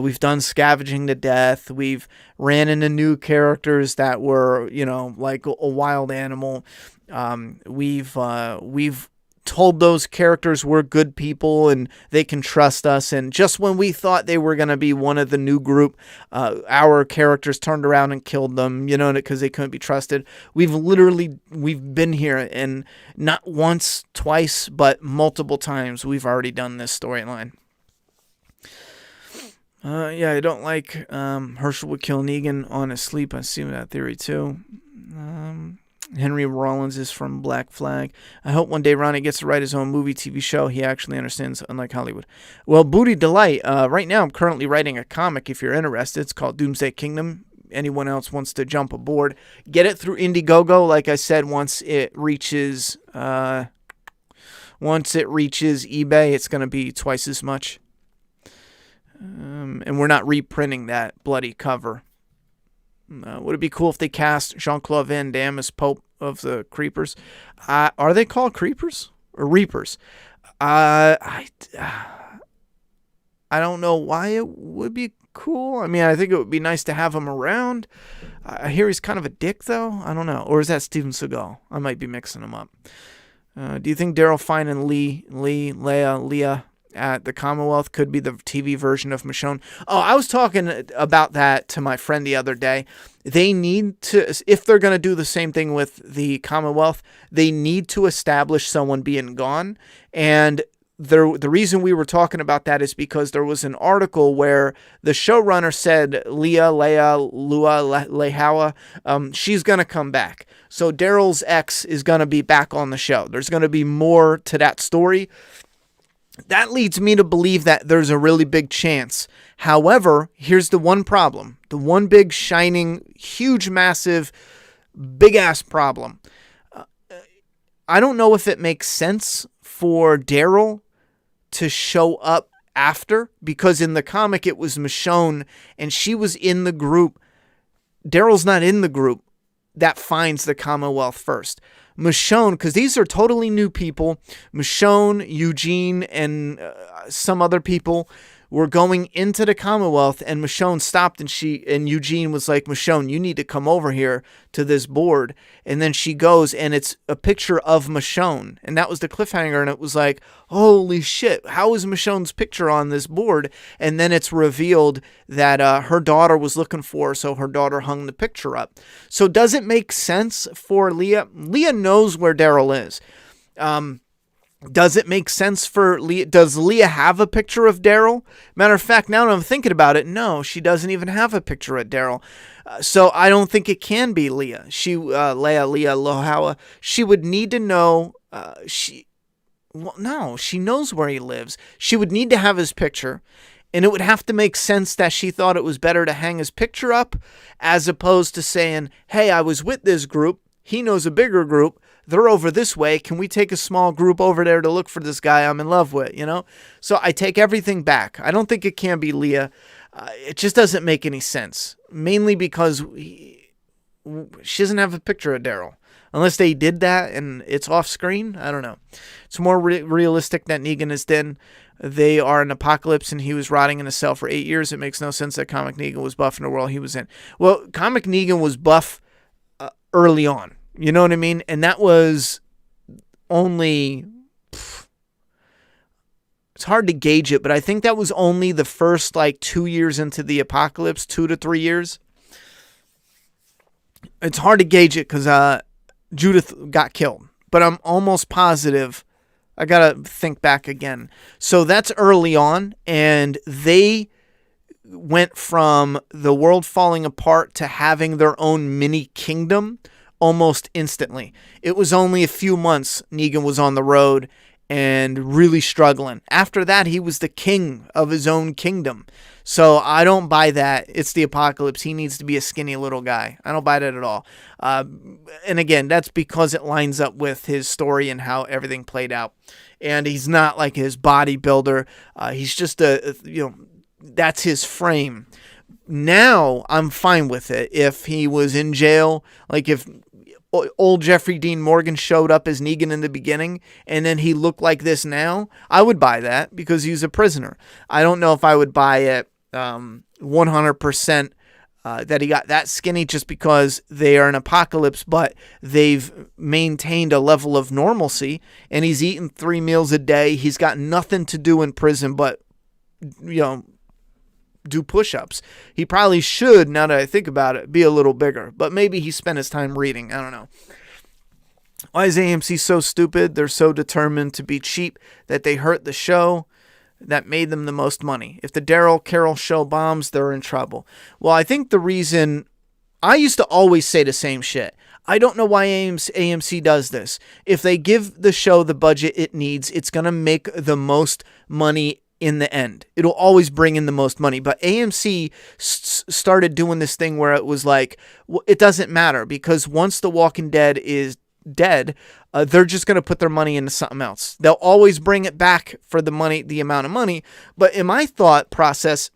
We've done Scavenging to Death. We've ran into new characters that were, like a wild animal. We've told those characters we're good people and they can trust us. And just when we thought they were going to be one of the new group, our characters turned around and killed them, because they couldn't be trusted. We've been here, and not once, twice, but multiple times we've already done this storyline. Yeah, I don't like Herschel would kill Negan on his sleep. I see that theory too. Henry Rollins is from Black Flag. I hope one day Ronnie gets to write his own movie, TV show. He actually understands, unlike Hollywood. Well, Booty Delight, right now I'm currently writing a comic if you're interested. It's called Doomsday Kingdom. Anyone else wants to jump aboard, get it through Indiegogo. Like I said, once it reaches eBay, it's going to be twice as much. And we're not reprinting that bloody cover. Would it be cool if they cast Jean-Claude Van Damme as Pope of the Creepers? Are they called Creepers or Reapers? I don't know why it would be cool. I mean, I think it would be nice to have him around. I hear he's kind of a dick, though. I don't know. Or is that Steven Seagal? I might be mixing them up. Do you think Daryl Fine and Leah at the Commonwealth could be the TV version of Michonne? Oh, I was talking about that to my friend the other day. They need to, if they're going to do the same thing with the Commonwealth, they need to establish someone being gone. And the reason we were talking about that is because there was an article where the showrunner said Lehawa, she's going to come back. So Daryl's ex is going to be back on the show. There's going to be more to that story. That leads me to believe that there's a really big chance. However, here's the one problem. The one big, shining, huge, massive, big-ass problem. I don't know if it makes sense for Daryl to show up after, because in the comic it was Michonne, and she was in the group. Daryl's not in the group that finds the Commonwealth first. Michonne, because these are totally new people, Michonne, Eugene, and some other people were going into the Commonwealth, and Michonne stopped, and Eugene was like, Michonne, you need to come over here to this board. And then she goes, and it's a picture of Michonne, and that was the cliffhanger, and it was like, holy shit, how is Michonne's picture on this board? And then it's revealed that her daughter was looking for her, so her daughter hung the picture up. So does it make sense for Leah? Leah knows where Daryl is. Does it make sense for Leah? Does Leah have a picture of Daryl? Matter of fact, now that I'm thinking about it, no, she doesn't even have a picture of Daryl. So I don't think it can be Leah. Leah Lohawa. She would need to know. She knows where he lives. She would need to have his picture. And it would have to make sense that she thought it was better to hang his picture up as opposed to saying, hey, I was with this group. He knows a bigger group. They're over this way. Can we take a small group over there to look for this guy I'm in love with, So I take everything back. I don't think it can be Leah. It just doesn't make any sense. Mainly because she doesn't have a picture of Daryl. Unless they did that and it's off screen. I don't know. It's more realistic that Negan is dead. They are in apocalypse and he was rotting in a cell for 8 years. It makes no sense that Comic Negan was buff in the world he was in. Well, Comic Negan was buff early on. You know what I mean? And that was only... It's hard to gauge it, but I think that was only the first 2 years into the apocalypse, 2 to 3 years. It's hard to gauge it because Judith got killed, but I'm almost positive. I got to think back again. So that's early on, and they went from the world falling apart to having their own mini kingdom almost instantly. It was only a few months Negan was on the road and really struggling. After that, he was the king of his own kingdom. So I don't buy that. It's the apocalypse. He needs to be a skinny little guy. I don't buy that at all. And again, that's because it lines up with his story and how everything played out. And he's not like his bodybuilder. He's just that's his frame. Now I'm fine with it. If he was in jail, like if old Jeffrey Dean Morgan showed up as Negan in the beginning and then he looked like this now, I would buy that because he's a prisoner. I don't know if I would buy it 100% that he got that skinny just because they are an apocalypse, but they've maintained a level of normalcy and he's eating 3 meals a day. He's got nothing to do in prison but, do push-ups. He probably should, now that I think about it, be a little bigger, but maybe he spent his time reading. I don't know. Why is AMC so stupid? They're so determined to be cheap that they hurt the show that made them the most money. If the Daryl Carroll show bombs, they're in trouble. Well, I think the reason... I used to always say the same shit. I don't know why AMC does this. If they give the show the budget it needs, it's going to make the most money in the end. It'll always bring in the most money. But AMC started doing this thing where it was like, it doesn't matter because once The Walking Dead is dead, they're just going to put their money into something else. They'll always bring it back for the money, the amount of money. But in my thought process,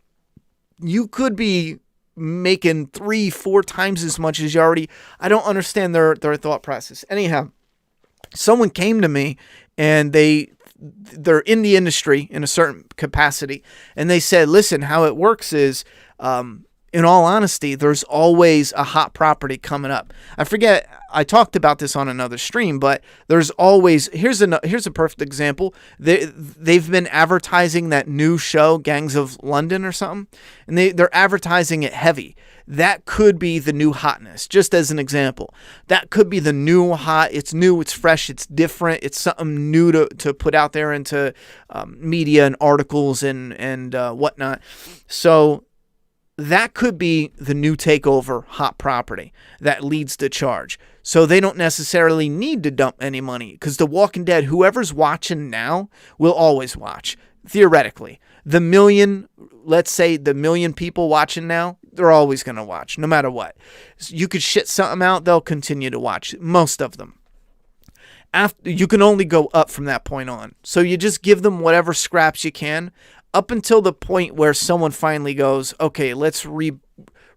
you could be making 3-4 times as much as you already. I don't understand their thought process. Anyhow, someone came to me and they're in the industry in a certain capacity. And they said, listen, how it works is, in all honesty, there's always a hot property coming up. I forget, I talked about this on another stream, but there's always, here's a perfect example. They've been advertising that new show, Gangs of London or something, and they're advertising it heavy. That could be the new hotness, just as an example. That could be the new hot. It's new, it's fresh, it's different. It's something new to put out there into media and articles and whatnot. So that could be the new takeover hot property that leads the charge. So they don't necessarily need to dump any money because The Walking Dead, whoever's watching now will always watch, theoretically. Let's say the million people watching now, they're always going to watch, no matter what. You could shit something out, they'll continue to watch, most of them. You can only go up from that point on. So you just give them whatever scraps you can up until the point where someone finally goes, okay, let's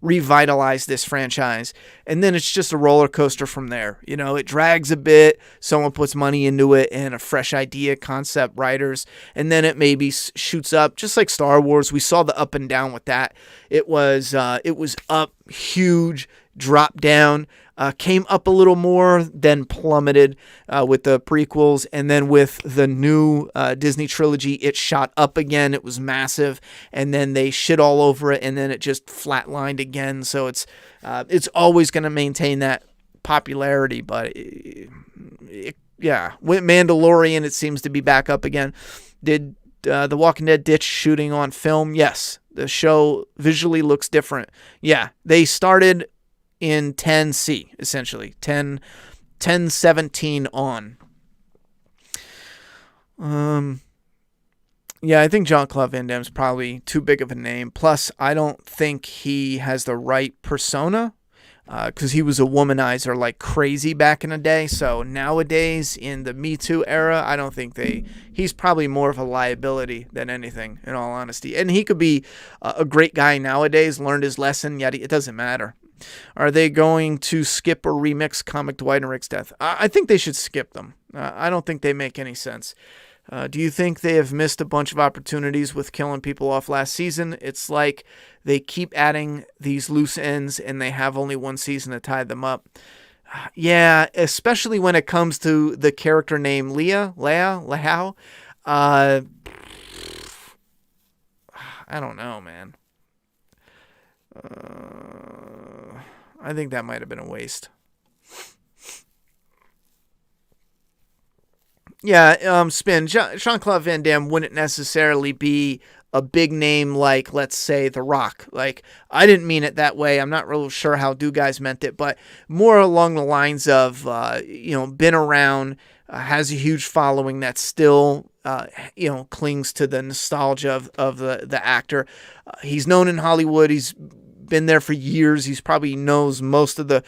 revitalize this franchise. And then it's just a roller coaster from there. It drags a bit. Someone puts money into it and a fresh idea, concept, writers. And then it maybe shoots up, just like Star Wars. We saw the up and down with that. It was up huge, dropped down, came up a little more, then plummeted with the prequels. And then with the new Disney trilogy, it shot up again. It was massive. And then they shit all over it. And then it just flatlined again. So it's always going to maintain that popularity. But yeah, with Mandalorian, it seems to be back up again. Did The Walking Dead ditch shooting on film? Yes. The show visually looks different. Yeah, they started in 10C, essentially. 1017 on. Yeah, I think Jean-Claude Van Damme's probably too big of a name. Plus, I don't think he has the right persona because he was a womanizer like crazy back in the day. So nowadays, in the Me Too era, I don't think he's probably more of a liability than anything, in all honesty. And he could be a great guy nowadays, learned his lesson, yet it doesn't matter. Are they going to skip or remix Comic Dwight and Rick's death? I think they should skip them. I don't think they make any sense. Do you think they have missed a bunch of opportunities with killing people off last season? It's like they keep adding these loose ends and they have only one season to tie them up. Yeah, especially when it comes to the character named Leao. I don't know, man. I think that might have been a waste. Yeah, Spin. Jean-Claude Van Damme wouldn't necessarily be a big name like, let's say, The Rock. Like, I didn't mean it that way. I'm not really sure how Do Guys meant it, but more along the lines of, been around, has a huge following that still, clings to the nostalgia of the actor. He's known in Hollywood. He's been there for years. He's probably knows most of the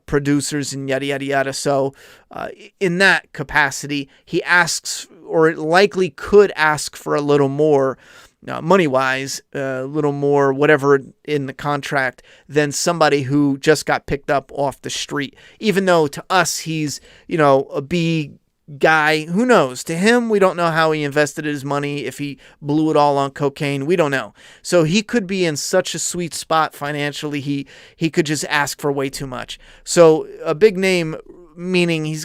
producers and yada, yada, yada. So in that capacity, he asks, or likely could ask for a little more money-wise, a little more whatever in the contract than somebody who just got picked up off the street. Even though to us, he's, a B guy. Who knows? To him, we don't know how he invested his money, if he blew it all on cocaine. We don't know. So he could be in such a sweet spot financially, he could just ask for way too much. So a big name, meaning he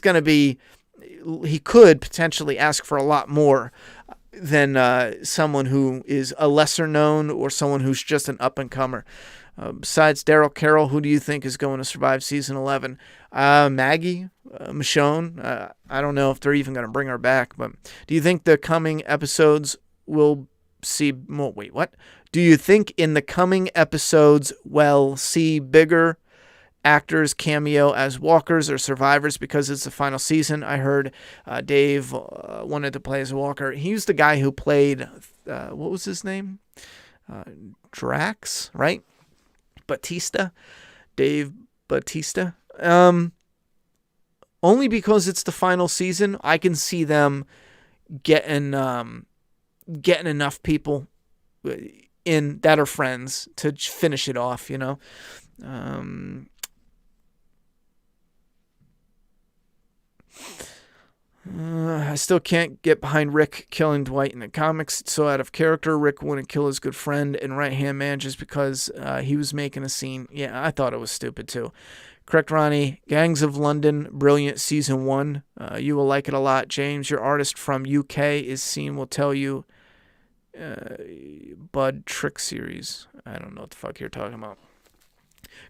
could potentially ask for a lot more than someone who is a lesser known or someone who's just an up-and-comer. Besides Daryl Carroll, who do you think is going to survive season 11? Maggie, Michonne. I don't know if they're even going to bring her back, but do you think the coming episodes will see... Well, wait, what? Do you think in the coming episodes we'll see bigger actors cameo as walkers or survivors because it's the final season? I heard Dave wanted to play as a walker. He's the guy who played... what was his name? Drax, right? Dave Bautista. Only because it's the final season, I can see them getting enough people in that are friends to finish it off. I still can't get behind Rick killing Dwight in the comics. It's so out of character. Rick wouldn't kill his good friend and right-hand man just because he was making a scene. Yeah, I thought it was stupid too. Correct, Ronnie. Gangs of London, brilliant season 1. You will like it a lot. James, your artist from UK is seen will tell you Bud Trick series. I don't know what the fuck you're talking about.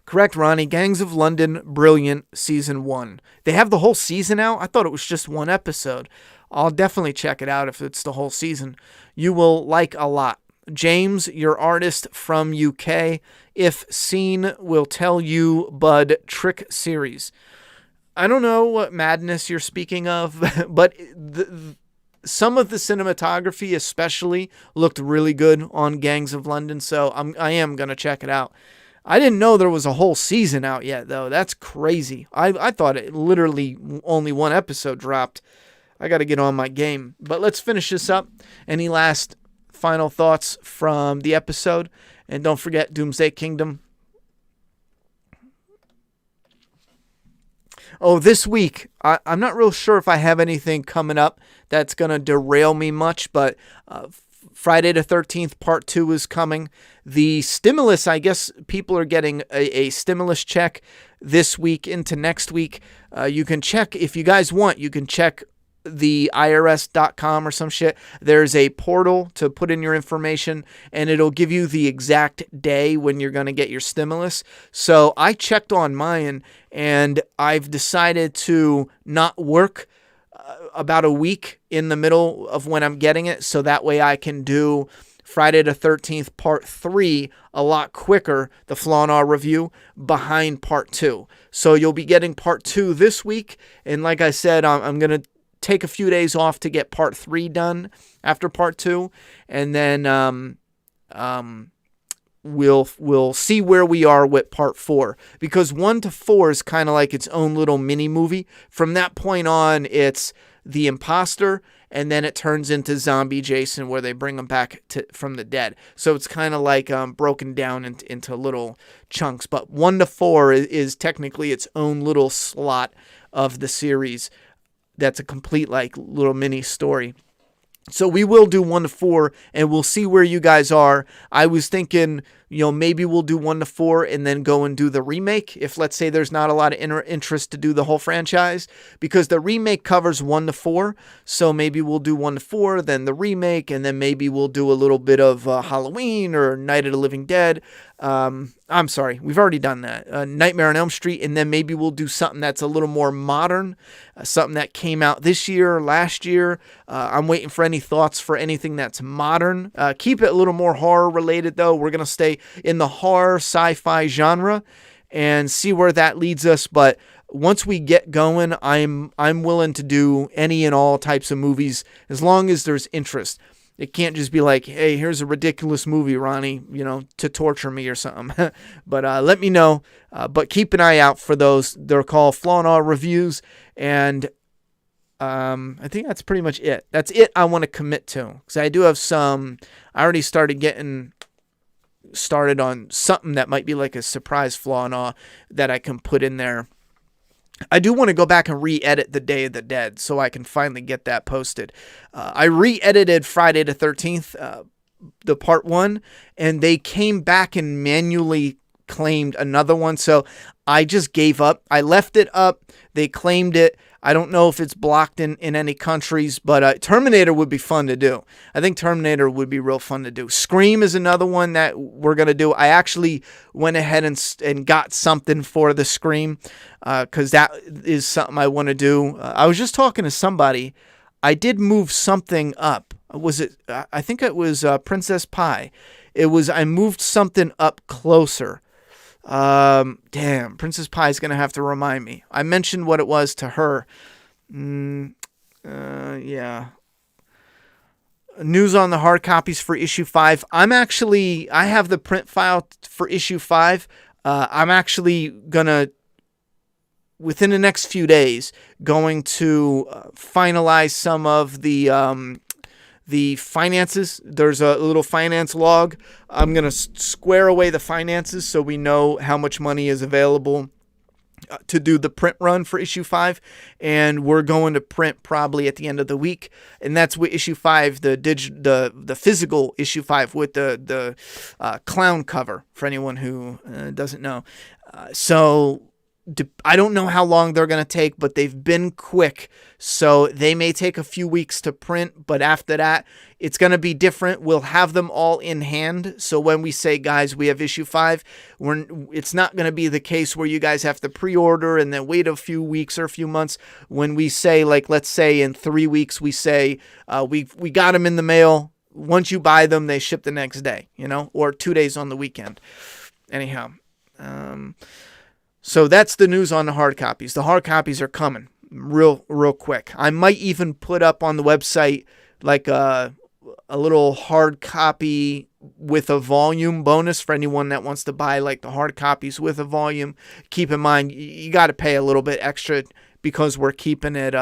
Correct, Ronnie. Gangs of London, brilliant, season 1. They have the whole season out? I thought it was just one episode. I'll definitely check it out if it's the whole season. You will like a lot. James, your artist from UK, if seen, will tell you Bud Trick series. I don't know what madness you're speaking of, but some of the cinematography especially looked really good on Gangs of London, so I am going to check it out. I didn't know there was a whole season out yet, though. That's crazy. I thought it literally only one episode dropped. I got to get on my game. But let's finish this up. Any last final thoughts from the episode? And don't forget Doomsday Kingdom. Oh, this week, I'm not real sure if I have anything coming up that's going to derail me much, but Friday the 13th, part 2 is coming. The stimulus, I guess people are getting a stimulus check this week into next week. You can check, if you guys want, you can check the IRS.com or some shit. There's a portal to put in your information, and it'll give you the exact day when you're going to get your stimulus. So I checked on mine, and I've decided to not work about a week in the middle of when I'm getting it, so that way I can do Friday the 13th part 3 a lot quicker, the Flaw and R review, behind part 2. So you'll be getting part 2 this week, and like I said, I'm going to take a few days off to get part 3 done after part 2, and then we'll see where we are with part 4, because 1 to 4 is kind of like its own little mini movie. From that point on, it's the imposter, and then it turns into Zombie Jason, where they bring him back from the dead. So it's kind of like broken down into little chunks. But 1 to 4 is technically its own little slot of the series. That's a complete like little mini story. So we will do 1 to 4, and we'll see where you guys are. I was thinking, maybe we'll do 1 to 4 and then go and do the remake, if let's say there's not a lot of interest to do the whole franchise, because the remake covers 1 to 4. So maybe we'll do 1 to 4, then the remake, and then maybe we'll do a little bit of Halloween or Night of the Living Dead. I'm sorry, we've already done that. Nightmare on Elm Street, and then maybe we'll do something that's a little more modern, something that came out this year, last year. I'm waiting for any thoughts for anything that's modern. Keep it a little more horror related, though. We're going to stay in the horror sci-fi genre and see where that leads us. But once we get going, I'm willing to do any and all types of movies as long as there's interest. It can't just be like, hey, here's a ridiculous movie, Ronnie, to torture me or something. But let me know. But keep an eye out for those. They're called Flaw and All Reviews. And I think that's pretty much it. That's it I want to commit to. Because I do have some. I already started getting started on something that might be like a surprise Flaw and All that I can put in there. I do want to go back and re-edit The Day of the Dead so I can finally get that posted. I re-edited Friday the 13th, the part 1, and they came back and manually claimed another one. So I just gave up. I left it up. They claimed it. I don't know if it's blocked in any countries, but Terminator would be fun to do. I think Terminator would be real fun to do. Scream is another one that we're going to do. I actually went ahead and got something for the Scream because that is something I want to do. I was just talking to somebody. I did move something up. Was it? I think it was Princess Pie. I moved something up closer. Damn, Princess Pie is going to have to remind me. I mentioned what it was to her. Yeah. News on the hard copies for issue 5. I have the print file for issue 5. I'm actually gonna, within the next few days, going to finalize some of the finances. There's a little finance log. I'm going to square away the finances so we know how much money is available to do the print run for issue 5. And we're going to print probably at the end of the week. And that's with issue 5, the physical issue 5 with the clown cover for anyone who doesn't know. So I don't know how long they're going to take, but they've been quick. So they may take a few weeks to print, but after that, it's going to be different. We'll have them all in hand. So when we say, guys, we have issue 5, it's not going to be the case where you guys have to pre-order and then wait a few weeks or a few months. When we say, like, let's say in 3 weeks, we say, we got them in the mail. Once you buy them, they ship the next day, or 2 days on the weekend. Anyhow, so that's the news on the hard copies. The hard copies are coming real quick. I might even put up on the website like a little hard copy with a volume bonus for anyone that wants to buy like the hard copies with a volume. Keep in mind, you got to pay a little bit extra because we're keeping it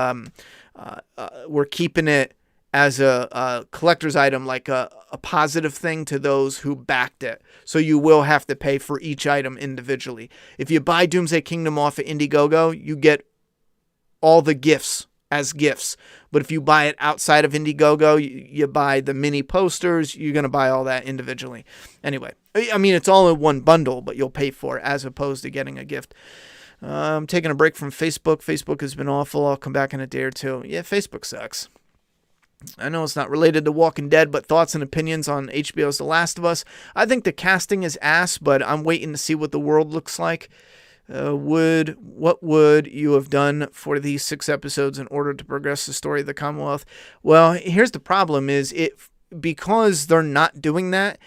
as a collector's item, like a positive thing to those who backed it. So you will have to pay for each item individually. If you buy Doomsday Kingdom off of Indiegogo, you get all the gifts as gifts. But if you buy it outside of Indiegogo, you buy the mini posters, you're going to buy all that individually. Anyway, I mean, it's all in one bundle, but you'll pay for it as opposed to getting a gift. I'm taking a break from Facebook. Facebook has been awful. I'll come back in a day or two. Yeah, Facebook sucks. I know it's not related to Walking Dead, but thoughts and opinions on HBO's The Last of Us. I think the casting is ass, but I'm waiting to see what the world looks like. What would you have done for these 6 episodes in order to progress the story of the Commonwealth? Well, here's the problem: is because they're not doing that,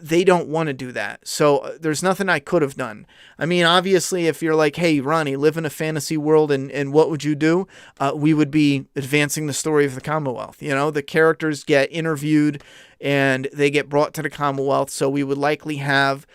they don't want to do that. So there's nothing I could have done. I mean, obviously, if you're like, hey, Ronnie, live in a fantasy world and what would you do? We would be advancing the story of the Commonwealth. The characters get interviewed and they get brought to the Commonwealth. So we would likely have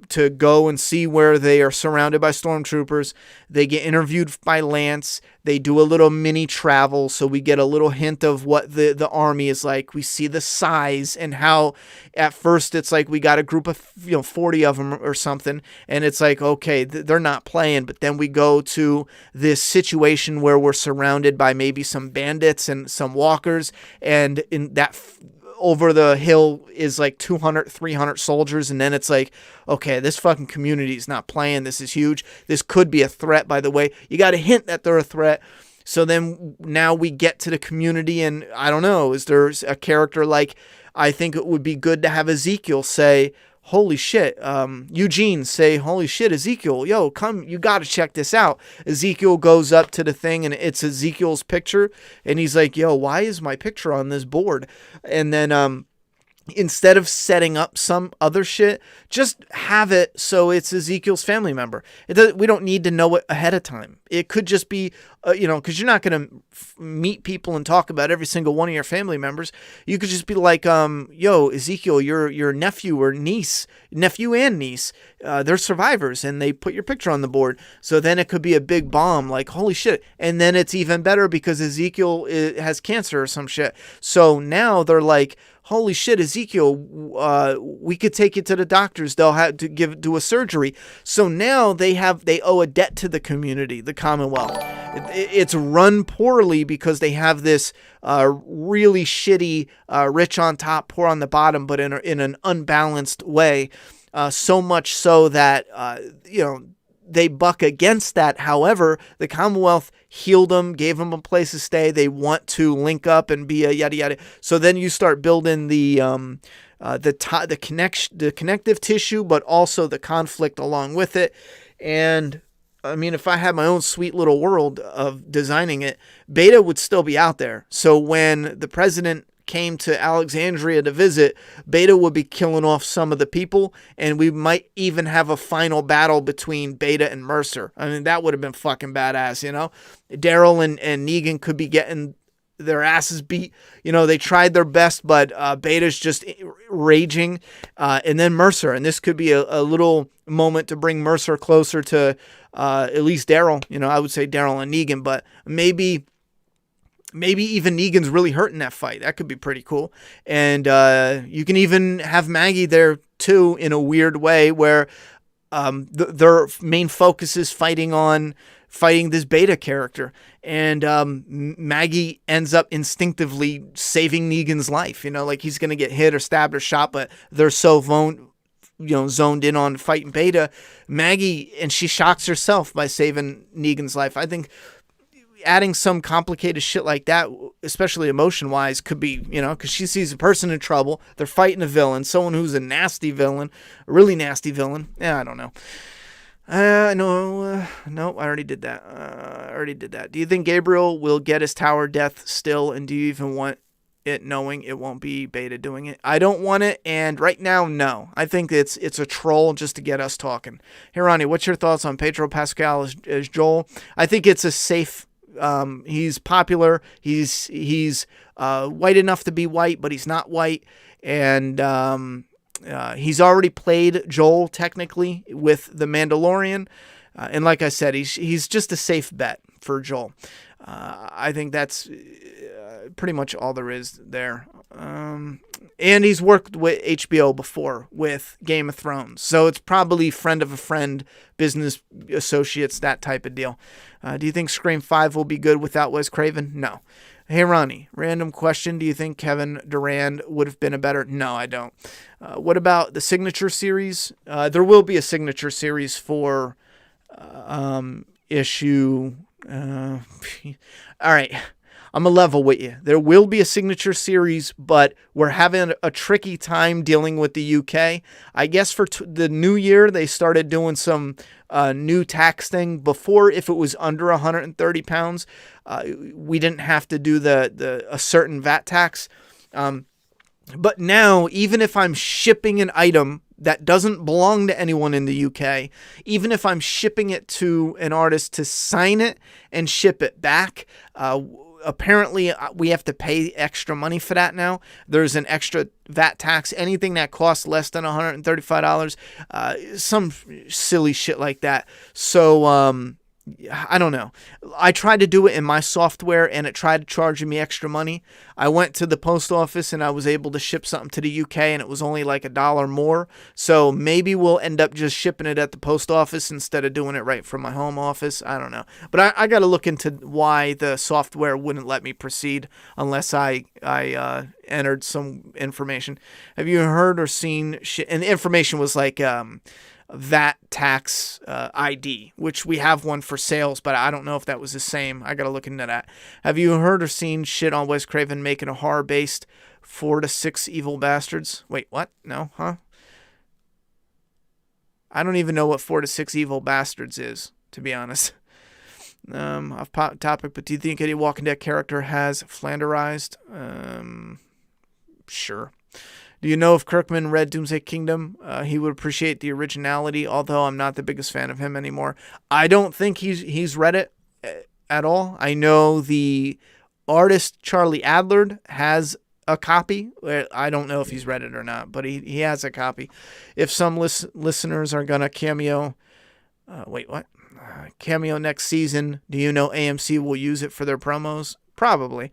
to go and see where they are surrounded by stormtroopers. They get interviewed by Lance. They do a little mini travel, so we get a little hint of what the army is like. We see the size and how at first it's like we got a group of 40 of them or something, and it's like, okay, they're not playing, but then we go to this situation where we're surrounded by maybe some bandits and some walkers, and in that over the hill is like 200, 300 soldiers. And then it's like, okay, this fucking community is not playing. This is huge. This could be a threat, by the way. You got a hint that they're a threat. So then now we get to the community and I don't know, is there a character like, I think it would be good to have Ezekiel say, holy shit, Eugene say, holy shit, Ezekiel, yo, come, you got to check this out. Ezekiel goes up to the thing and it's Ezekiel's picture. And he's like, yo, why is my picture on this board? And then, instead of setting up some other shit, just have it so it's Ezekiel's family member. We don't need to know it ahead of time. It could just be, because you're not going to meet people and talk about every single one of your family members. You could just be like, yo, Ezekiel, your nephew and niece, they're survivors, and they put your picture on the board. So then it could be a big bomb, like, holy shit. And then it's even better because Ezekiel has cancer or some shit. So now they're like, holy shit, Ezekiel, we could take you to the doctors. They'll have to do a surgery. So now they owe a debt to the community, the Commonwealth. It's run poorly because they have this really shitty rich on top, poor on the bottom, but in an unbalanced way. So much so that, they buck against that. However, the Commonwealth healed them, gave them a place to stay. They want to link up and be a yada yada. So then you start building the connective tissue, but also the conflict along with it. And I mean, if I had my own sweet little world of designing it, Beta would still be out there. So when the president came to Alexandria to visit, Beta would be killing off some of the people, and we might even have a final battle between Beta and Mercer. I mean, that would have been fucking badass, Daryl and Negan could be getting their asses beat. They tried their best, but Beta's just raging. And then Mercer, and this could be a little moment to bring Mercer closer to at least Daryl. I would say Daryl and Negan, but maybe even Negan's really hurt in that fight. That could be pretty cool. And you can even have Maggie there too in a weird way where their main focus is fighting this Beta character. And Maggie ends up instinctively saving Negan's life. Like he's going to get hit or stabbed or shot, but they're so zoned in on fighting Beta. Maggie, and she shocks herself by saving Negan's life. I think adding some complicated shit like that, especially emotion-wise, could be, because she sees a person in trouble, they're fighting a villain, someone who's a nasty villain, a really nasty villain. Yeah, I don't know. No, I already did that. Do you think Gabriel will get his tower death still, and do you even want it knowing it won't be Beta doing it? I don't want it, and right now, no. I think it's a troll just to get us talking. Hey, Ronnie, what's your thoughts on Pedro Pascal as Joel? I think it's a safe... he's popular. He's white enough to be white, but he's not white. And he's already played Joel technically with The Mandalorian. And like I said, he's just a safe bet for Joel. I think that's pretty much all there is there. And he's worked with HBO before with Game of Thrones. So it's probably friend of a friend, business associates, that type of deal. Do you think Scream 5 will be good without Wes Craven? No. Hey, Ronnie, random question. Do you think Kevin Durand would have been a better? No, I don't. What about the Signature Series? There will be a Signature Series for issue... all right. I'm going to level with you. There will be a Signature Series, but we're having a tricky time dealing with the UK. I guess for the new year, they started doing some new tax thing. Before, if it was under 130 pounds, we didn't have to do a certain VAT tax. But now, even if I'm shipping an item that doesn't belong to anyone in the UK, even if I'm shipping it to an artist to sign it and ship it back, apparently we have to pay extra money for that now. There's an extra VAT tax. Anything that costs less than $135, some silly shit like that. So, I don't know. I tried to do it in my software and it tried charging me extra money. I went to the post office and I was able to ship something to the UK and it was only like $1 more. So maybe we'll end up just shipping it at the post office instead of doing it right from my home office. I don't know. But I got to look into why the software wouldn't let me proceed unless I entered some information. Have you heard or seen shit? And the information was like, VAT tax ID, which we have one for sales, but I don't know if that was the same. I gotta look into that. Have you heard or seen shit on Wes Craven making a horror-based 4 to 6 Evil Bastards? Wait, what? No, huh? I don't even know what 4 to 6 Evil Bastards is, to be honest. Off topic, but do you think any Walking Dead character has Flanderized? Sure. Do you know if Kirkman read Doomsday Kingdom? He would appreciate the originality, although I'm not the biggest fan of him anymore. I don't think he's read it at all. I know the artist Charlie Adler has a copy. I don't know if he's read it or not, but he has a copy. If some listeners are going to cameo... cameo next season, do you know AMC will use it for their promos? Probably.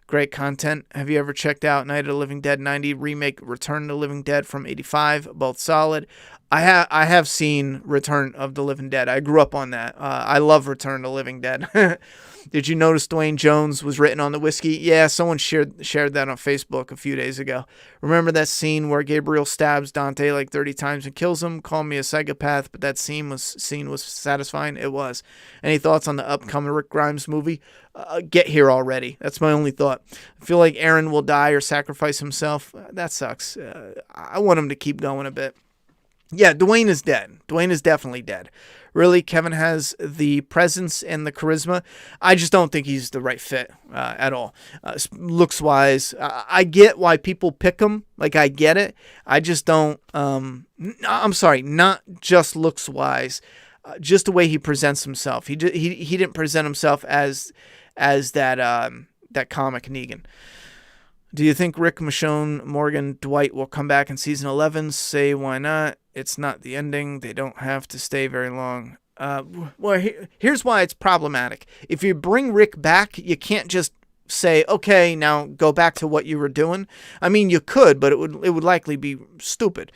Great content. Have you ever checked out Night of the Living Dead 90 remake Return of the Living Dead from 85? Both solid. I have seen Return of the Living Dead. I grew up on that. I love Return of the Living Dead. Did you notice Dwayne Jones was written on the whiskey? Yeah, someone shared that on Facebook a few days ago. Remember that scene where Gabriel stabs Dante like 30 times and kills him? Call me a psychopath, but that scene was satisfying. It was. Any thoughts on the upcoming Rick Grimes movie? Get here already. That's my only thought. I feel like Aaron will die or sacrifice himself. That sucks. I want him to keep going a bit. Yeah, Dwayne is dead. Dwayne is definitely dead. Really, Kevin has the presence and the charisma. I just don't think he's the right fit at all. Looks-wise, I get why people pick him. Like, I get it. I just don't... I'm sorry, not just looks-wise. Just the way he presents himself. He didn't present himself as that comic Negan. Do you think Rick, Michonne, Morgan, Dwight will come back in season 11? Say why not. It's not the ending. They don't have to stay very long. Here's why it's problematic. If you bring Rick back, you can't just say, okay, now go back to what you were doing. I mean, you could, but it would likely be stupid.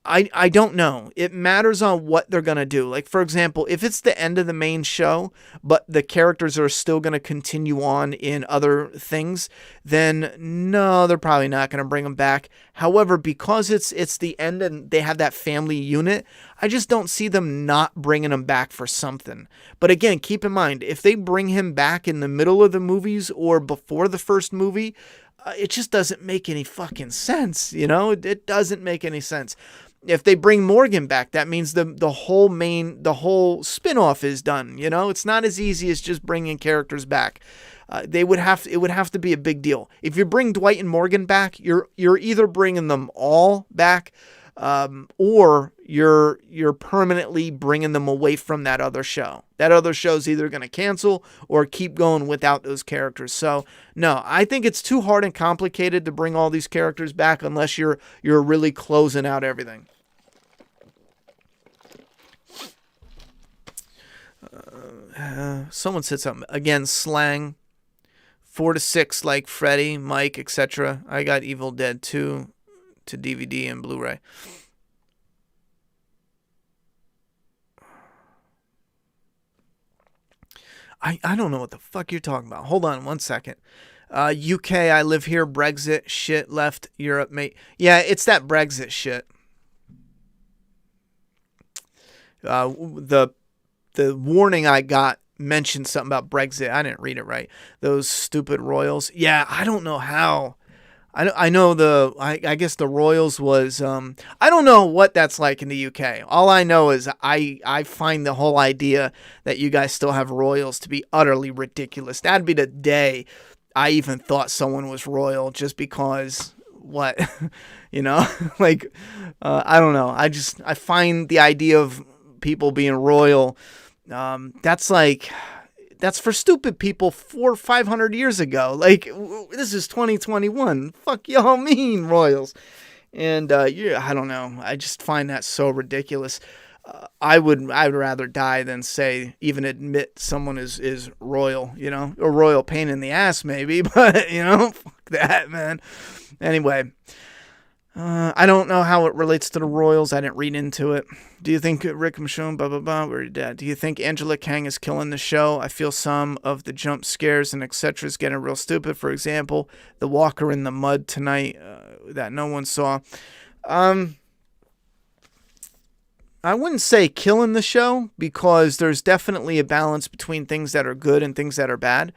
I don't know. It matters on what they're going to do. Like, for example, if it's the end of the main show, but the characters are still going to continue on in other things, then no, they're probably not going to bring them back. However, because it's the end and they have that family unit, I just don't see them not bringing him back for something. But again, keep in mind, if they bring him back in the middle of the movies or before the first movie, it just doesn't make any fucking sense, you know? It doesn't make any sense. If they bring Morgan back, that means the whole spin-off is done, you know? It's not as easy as just bringing characters back. It would have to be a big deal. If you bring Dwight and Morgan back, you're either bringing them all back, or you're permanently bringing them away from that other show. That other show's either going to cancel or keep going without those characters. So no, I think it's too hard and complicated to bring all these characters back unless you're really closing out everything. Someone said something again. Slang 4 to 6 like Freddy, Mike, etc. I got Evil Dead 2 to DVD and Blu-ray. I don't know what the fuck you're talking about. Hold on 1 second. UK, I live here. Brexit shit. Left Europe, mate. Yeah, it's that Brexit shit. The warning I got mentioned something about Brexit. I didn't read it right. Those stupid royals. Yeah, I don't know how. I know I guess the royals was, I don't know what that's like in the UK. All I know is I find the whole idea that you guys still have royals to be utterly ridiculous. That'd be the day I even thought someone was royal just because what, you know, like, I don't know. I find the idea of people being royal, that's for stupid people 400 or 500 years ago. Like, this is 2021. Fuck y'all mean royals. And, yeah, I don't know. I just find that so ridiculous. I would rather die than say, even admit someone is royal, you know, a royal pain in the ass maybe, but you know, fuck that, man. Anyway, I don't know how it relates to the Royals. I didn't read into it. Do you think Rick Michonne, blah, blah, blah, where dead? Do you think Angela Kang is killing the show? I feel some of the jump scares and etc. is getting real stupid. For example, the walker in the mud tonight that no one saw. I wouldn't say killing the show, because there's definitely a balance between things that are good and things that are bad.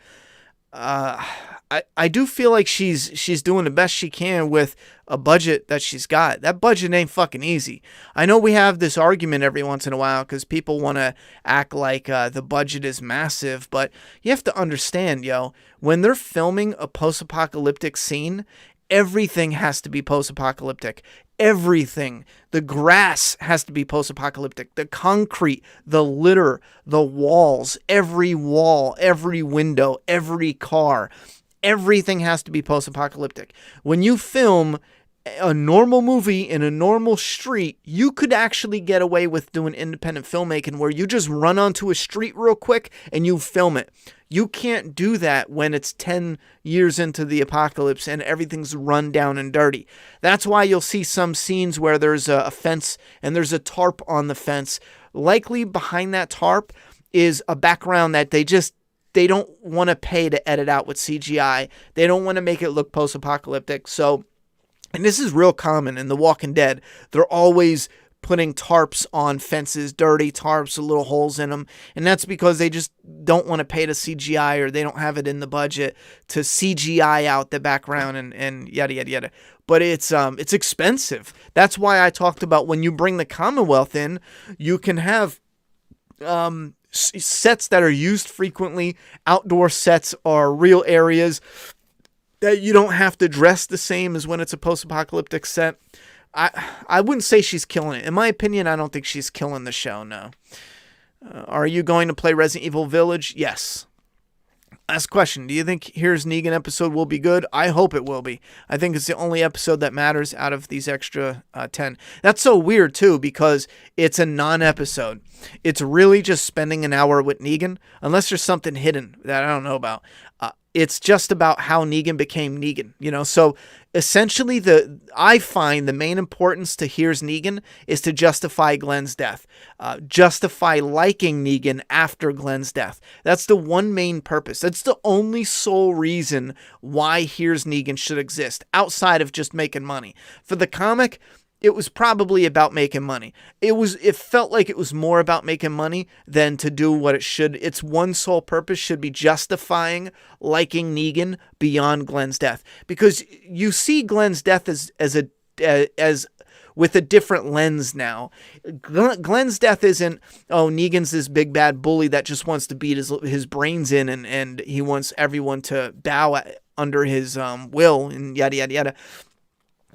I do feel like she's doing the best she can with a budget that she's got. That budget ain't fucking easy. I know we have this argument every once in a while because people want to act like the budget is massive, but you have to understand, when they're filming a post-apocalyptic scene, everything has to be post-apocalyptic. Everything. The grass has to be post-apocalyptic. The concrete, the litter, the walls, every wall, every window, every car. Everything has to be post-apocalyptic. When you film a normal movie in a normal street, you could actually get away with doing independent filmmaking where you just run onto a street real quick and you film it. You can't do that when it's 10 years into the apocalypse and everything's run down and dirty. That's why you'll see some scenes where there's a fence and there's a tarp on the fence. Likely behind that tarp is a background that they don't want to pay to edit out with CGI. They don't want to make it look post-apocalyptic. So, and this is real common in The Walking Dead. They're always putting tarps on fences, dirty tarps with little holes in them. And that's because they just don't want to pay to CGI, or they don't have it in the budget to CGI out the background and yada, yada, yada. But it's expensive. That's why I talked about when you bring the Commonwealth in, you can have sets that are used frequently. Outdoor sets are real areas that you don't have to dress the same as when it's a post-apocalyptic set. I wouldn't say she's killing it. In my opinion, I don't think she's killing the show, no. Are you going to play Resident Evil Village? Yes. Last question. Do you think Here's Negan episode will be good? I hope it will be. I think it's the only episode that matters out of these extra 10. That's so weird, too, because it's a non-episode. It's really just spending an hour with Negan, unless there's something hidden that I don't know about. It's just about how Negan became Negan, So essentially, I find the main importance to Here's Negan is to justify Glenn's death, justify liking Negan after Glenn's death. That's the one main purpose. That's the only sole reason why Here's Negan should exist, outside of just making money. For the comic, it was probably about making money. It felt like it was more about making money than to do what it should. Its one sole purpose should be justifying liking Negan beyond Glenn's death, because you see Glenn's death as with a different lens now. Glenn's death isn't, Negan's this big bad bully that just wants to beat his brains in and he wants everyone to bow under his will and yada yada yada.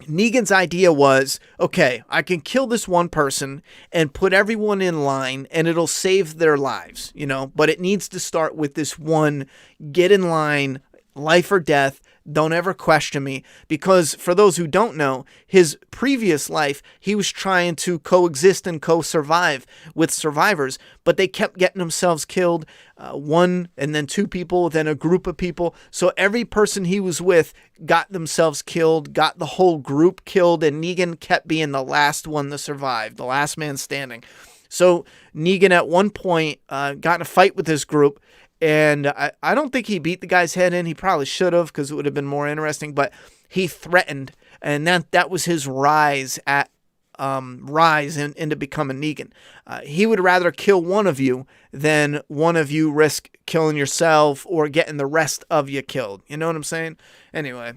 Negan's idea was, okay, I can kill this one person and put everyone in line and it'll save their lives, but it needs to start with this one, get in line, life or death, don't ever question me. Because for those who don't know, his previous life, he was trying to coexist and co-survive with survivors, but they kept getting themselves killed, one and then two people, then a group of people. So every person he was with got themselves killed, got the whole group killed, and Negan kept being the last one to survive, the last man standing. So Negan at one point got in a fight with this group, and I don't think he beat the guy's head in. He probably should have, because it would have been more interesting. But he threatened, and that was his rise into becoming Negan. He would rather kill one of you than one of you risk killing yourself or getting the rest of you killed. You know what I'm saying? Anyway,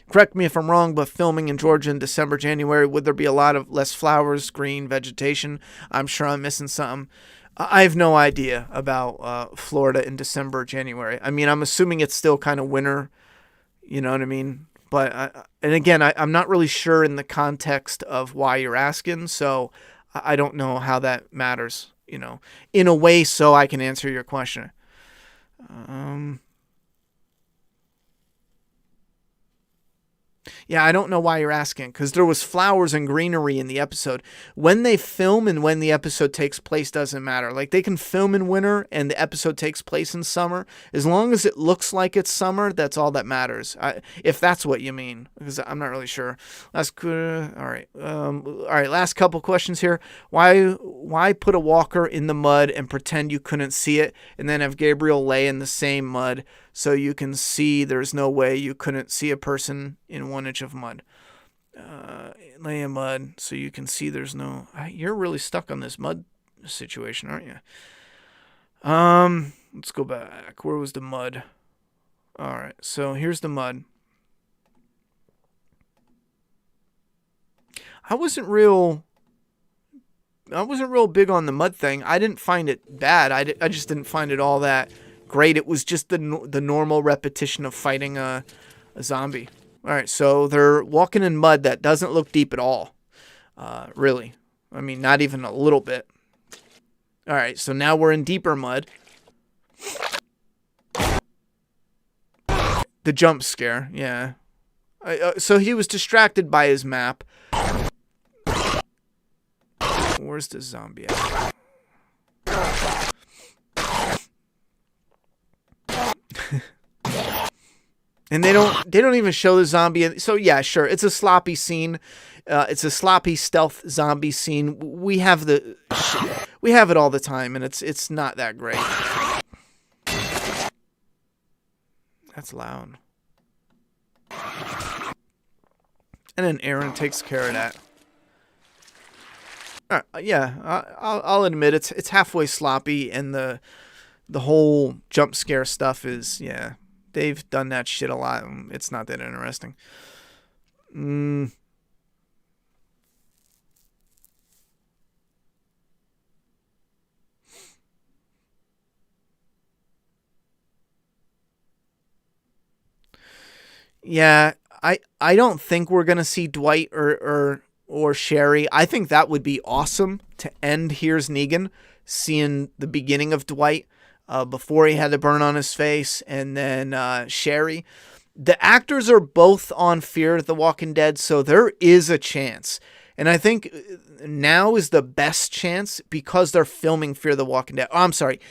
correct me if I'm wrong, but filming in Georgia in December, January, would there be a lot of less flowers, green, vegetation? I'm sure I'm missing something. I have no idea about Florida in December, January. I mean, I'm assuming it's still kind of winter. You know what I mean? But and again, I'm not really sure in the context of why you're asking, so I don't know how that matters. In a way, so I can answer your question. Um, Yeah, I don't know why you're asking, because there was flowers and greenery in the episode. When they film and when the episode takes place doesn't matter. Like, they can film in winter and the episode takes place in summer. As long as it looks like it's summer, that's all that matters. If that's what you mean, because I'm not really sure. All right. All right, last couple questions here. Why put a walker in the mud and pretend you couldn't see it, and then have Gabriel lay in the same mud so you can see there's no way you couldn't see a person in 1 inch of mud? Lay in mud so you can see there's no... You're really stuck on this mud situation, aren't you? Let's go back. Where was the mud? All right, so here's the mud. I wasn't real big on the mud thing. I didn't find it bad. I just didn't find it all that great. It was just the normal repetition of fighting a zombie. All right, so they're walking in mud that doesn't look deep at all. Really. I mean, not even a little bit. All right, so now we're in deeper mud. The jump scare, yeah. So he was distracted by his map. Where's the zombie at? And they don't even show the zombie. So yeah, sure, it's a sloppy scene. It's a sloppy stealth zombie scene. We have it all the time, and it's not that great. That's loud. And then Aaron takes care of that. Yeah, I'll admit it's halfway sloppy, and the whole jump scare stuff is, yeah, they've done that shit a lot. And it's not that interesting. Yeah, I don't think we're gonna see Dwight or Sherry. I think that would be awesome to end Here's Negan, seeing the beginning of Dwight before he had the burn on his face, and then Sherry. The actors are both on Fear the Walking Dead, so there is a chance. And I think now is the best chance because they're filming Fear the Walking Dead. Oh, I'm sorry.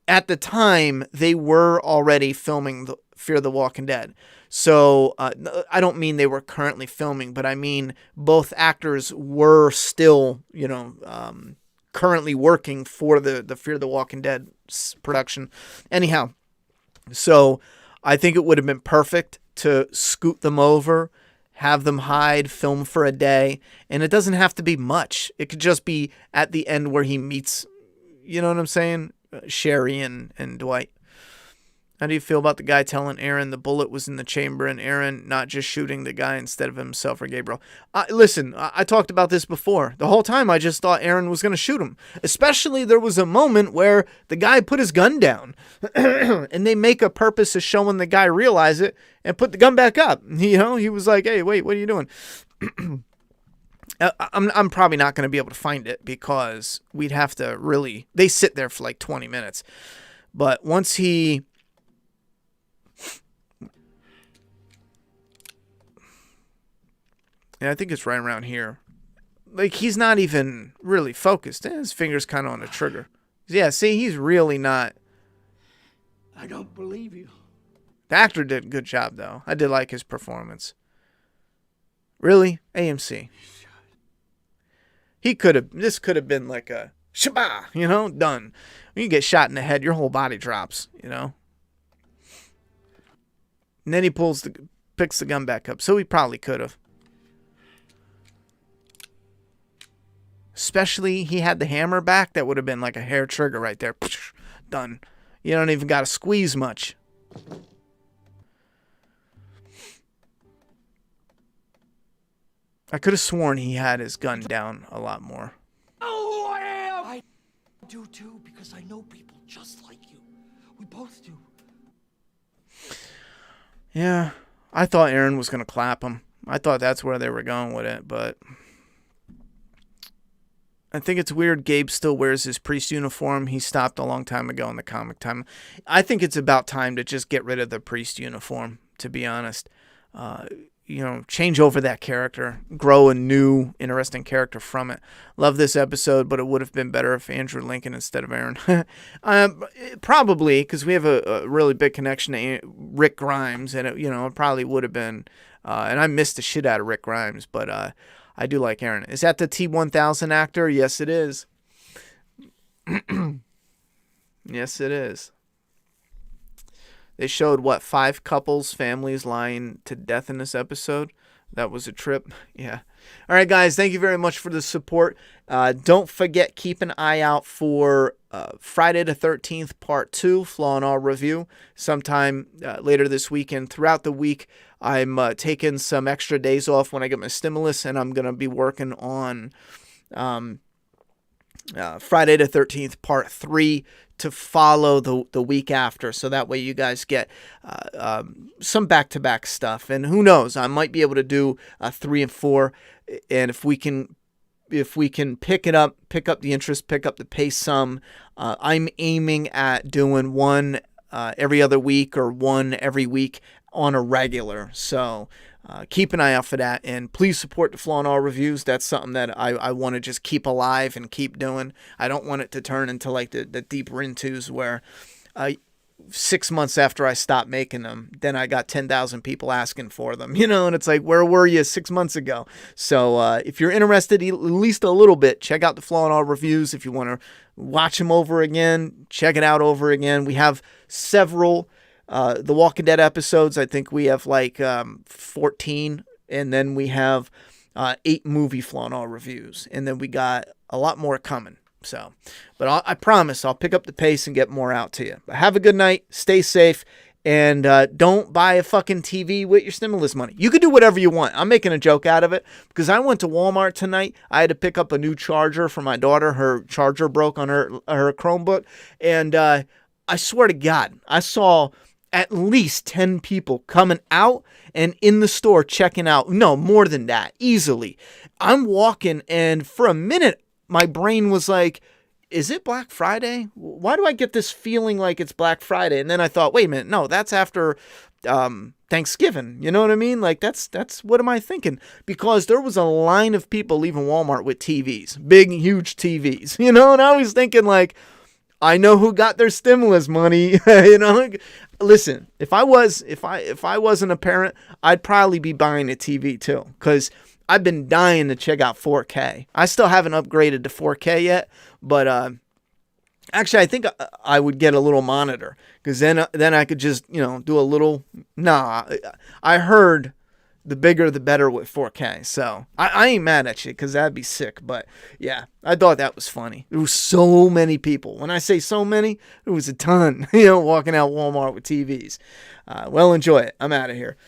At the time, they were already filming Fear the Walking Dead. So I don't mean they were currently filming, but I mean both actors were still, currently working for the Fear the Walking Dead production. Anyhow, so I think it would have been perfect to scoot them over, have them hide, film for a day, and it doesn't have to be much. It could just be at the end where he meets, you know what I'm saying, Sherry and Dwight. How do you feel about the guy telling Aaron the bullet was in the chamber and Aaron not just shooting the guy instead of himself or Gabriel? Listen, I talked about this before. The whole time I just thought Aaron was going to shoot him. Especially there was a moment where the guy put his gun down. And they make a purpose of showing the guy realize it and put the gun back up. He was like, hey, wait, what are you doing? I'm probably not going to be able to find it because we'd have to really... They sit there for like 20 minutes. But once he... Yeah, I think it's right around here. Like, he's not even really focused. His finger's kind of on the trigger. Yeah, see, he's really not. I don't believe you. The actor did a good job, though. I did like his performance. Really? AMC. This could have been like a shabah, done. When you get shot in the head, your whole body drops, And then he picks the gun back up. So he probably could have. Especially he had the hammer back. That would have been like a hair trigger right there. Done. You don't even got to squeeze much. I could have sworn he had his gun down a lot more. Oh, I am! do too, because I know people just like you. We both do. Yeah, I thought Aaron was going to clap him. I thought that's where they were going with it, but I think it's weird Gabe still wears his priest uniform. He stopped a long time ago in the comic time. I think it's about time to just get rid of the priest uniform, to be honest. Change over that character, grow a new, interesting character from it. Love this episode, but it would have been better if Andrew Lincoln instead of Aaron. Probably, because we have a really big connection to Rick Grimes, and it probably would have been. And I missed the shit out of Rick Grimes, but I do like Aaron. Is that the T-1000 actor? Yes, it is. Yes, it is. They showed, 5 couples, families lying to death in this episode. That was a trip. Yeah. All right, guys. Thank you very much for the support. Don't forget, keep an eye out for Friday the 13th, Part 2, Flaw in All Review, sometime later this weekend. Throughout the week, I'm taking some extra days off when I get my stimulus, and I'm going to be working on Friday the 13th, Part 3, to follow the week after, so that way you guys get some back-to-back stuff. And who knows, I might be able to do 3 and 4, and if we can pick up the interest, pick up the pace some, I'm aiming at doing one every other week or one every week on a regular. So keep an eye out for that, and please support the Flaw in All Reviews. That's something that I want to just keep alive and keep doing. I don't want it to turn into like the deeper intos where 6 months after I stopped making them, then I got 10,000 people asking for them, and it's like, where were you 6 months ago? So if you're interested at least a little bit, check out the Flaw in All Reviews. If you want to watch them over again, check it out over again. We have several The Walking Dead episodes. I think we have 14, and then we have 8 movie Flaw in All Reviews, and then we got a lot more coming. So, but I promise I'll pick up the pace and get more out to you. But have a good night, stay safe, and don't buy a fucking TV with your stimulus money. You can do whatever you want. I'm making a joke out of it because I went to Walmart tonight. I had to pick up a new charger for my daughter. Her charger broke on her Chromebook, and I swear to God, I saw at least 10 people coming out and in the store checking out. No, more than that, easily. I'm walking, and for a minute, my brain was like, is it Black Friday? Why do I get this feeling like it's Black Friday? And then I thought, wait a minute, no, that's after Thanksgiving. You know what I mean? Like, that's what am I thinking? Because there was a line of people leaving Walmart with TVs, big, huge TVs, and I was thinking, like, I know who got their stimulus money. Listen, if I wasn't a parent, I'd probably be buying a TV too, because I've been dying to check out 4K. I still haven't upgraded to 4K yet, but actually I think I would get a little monitor, because then I could just do a little. Nah, I heard the bigger the better with 4K. So I ain't mad at you, because that'd be sick. But yeah, I thought that was funny. There was so many people. When I say so many, it was a ton. Walking out Walmart with TVs. Well, enjoy it. I'm out of here.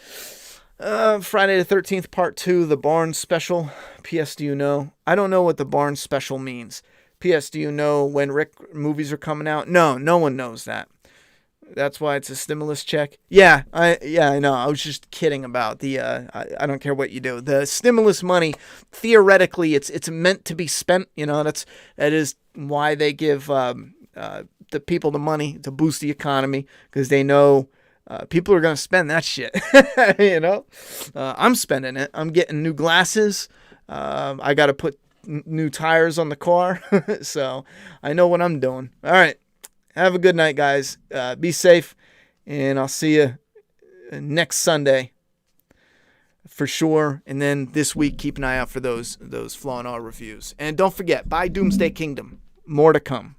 Friday the 13th, Part 2, the Barnes Special. P.S. Do you know? I don't know what the Barnes Special means. P.S. Do you know when Rick movies are coming out? No one knows that. That's why it's a stimulus check. Yeah, I know. I was just kidding about the. I don't care what you do. The stimulus money, theoretically, it's meant to be spent. That is why they give the people the money to boost the economy, because they know. People are going to spend that shit, I'm spending it. I'm getting new glasses. I got to put new tires on the car. So I know what I'm doing. All right. Have a good night, guys. Be safe, and I'll see you next Sunday for sure. And then this week, keep an eye out for those Flaw in All Reviews. And don't forget, buy Doomsday Kingdom. More to come.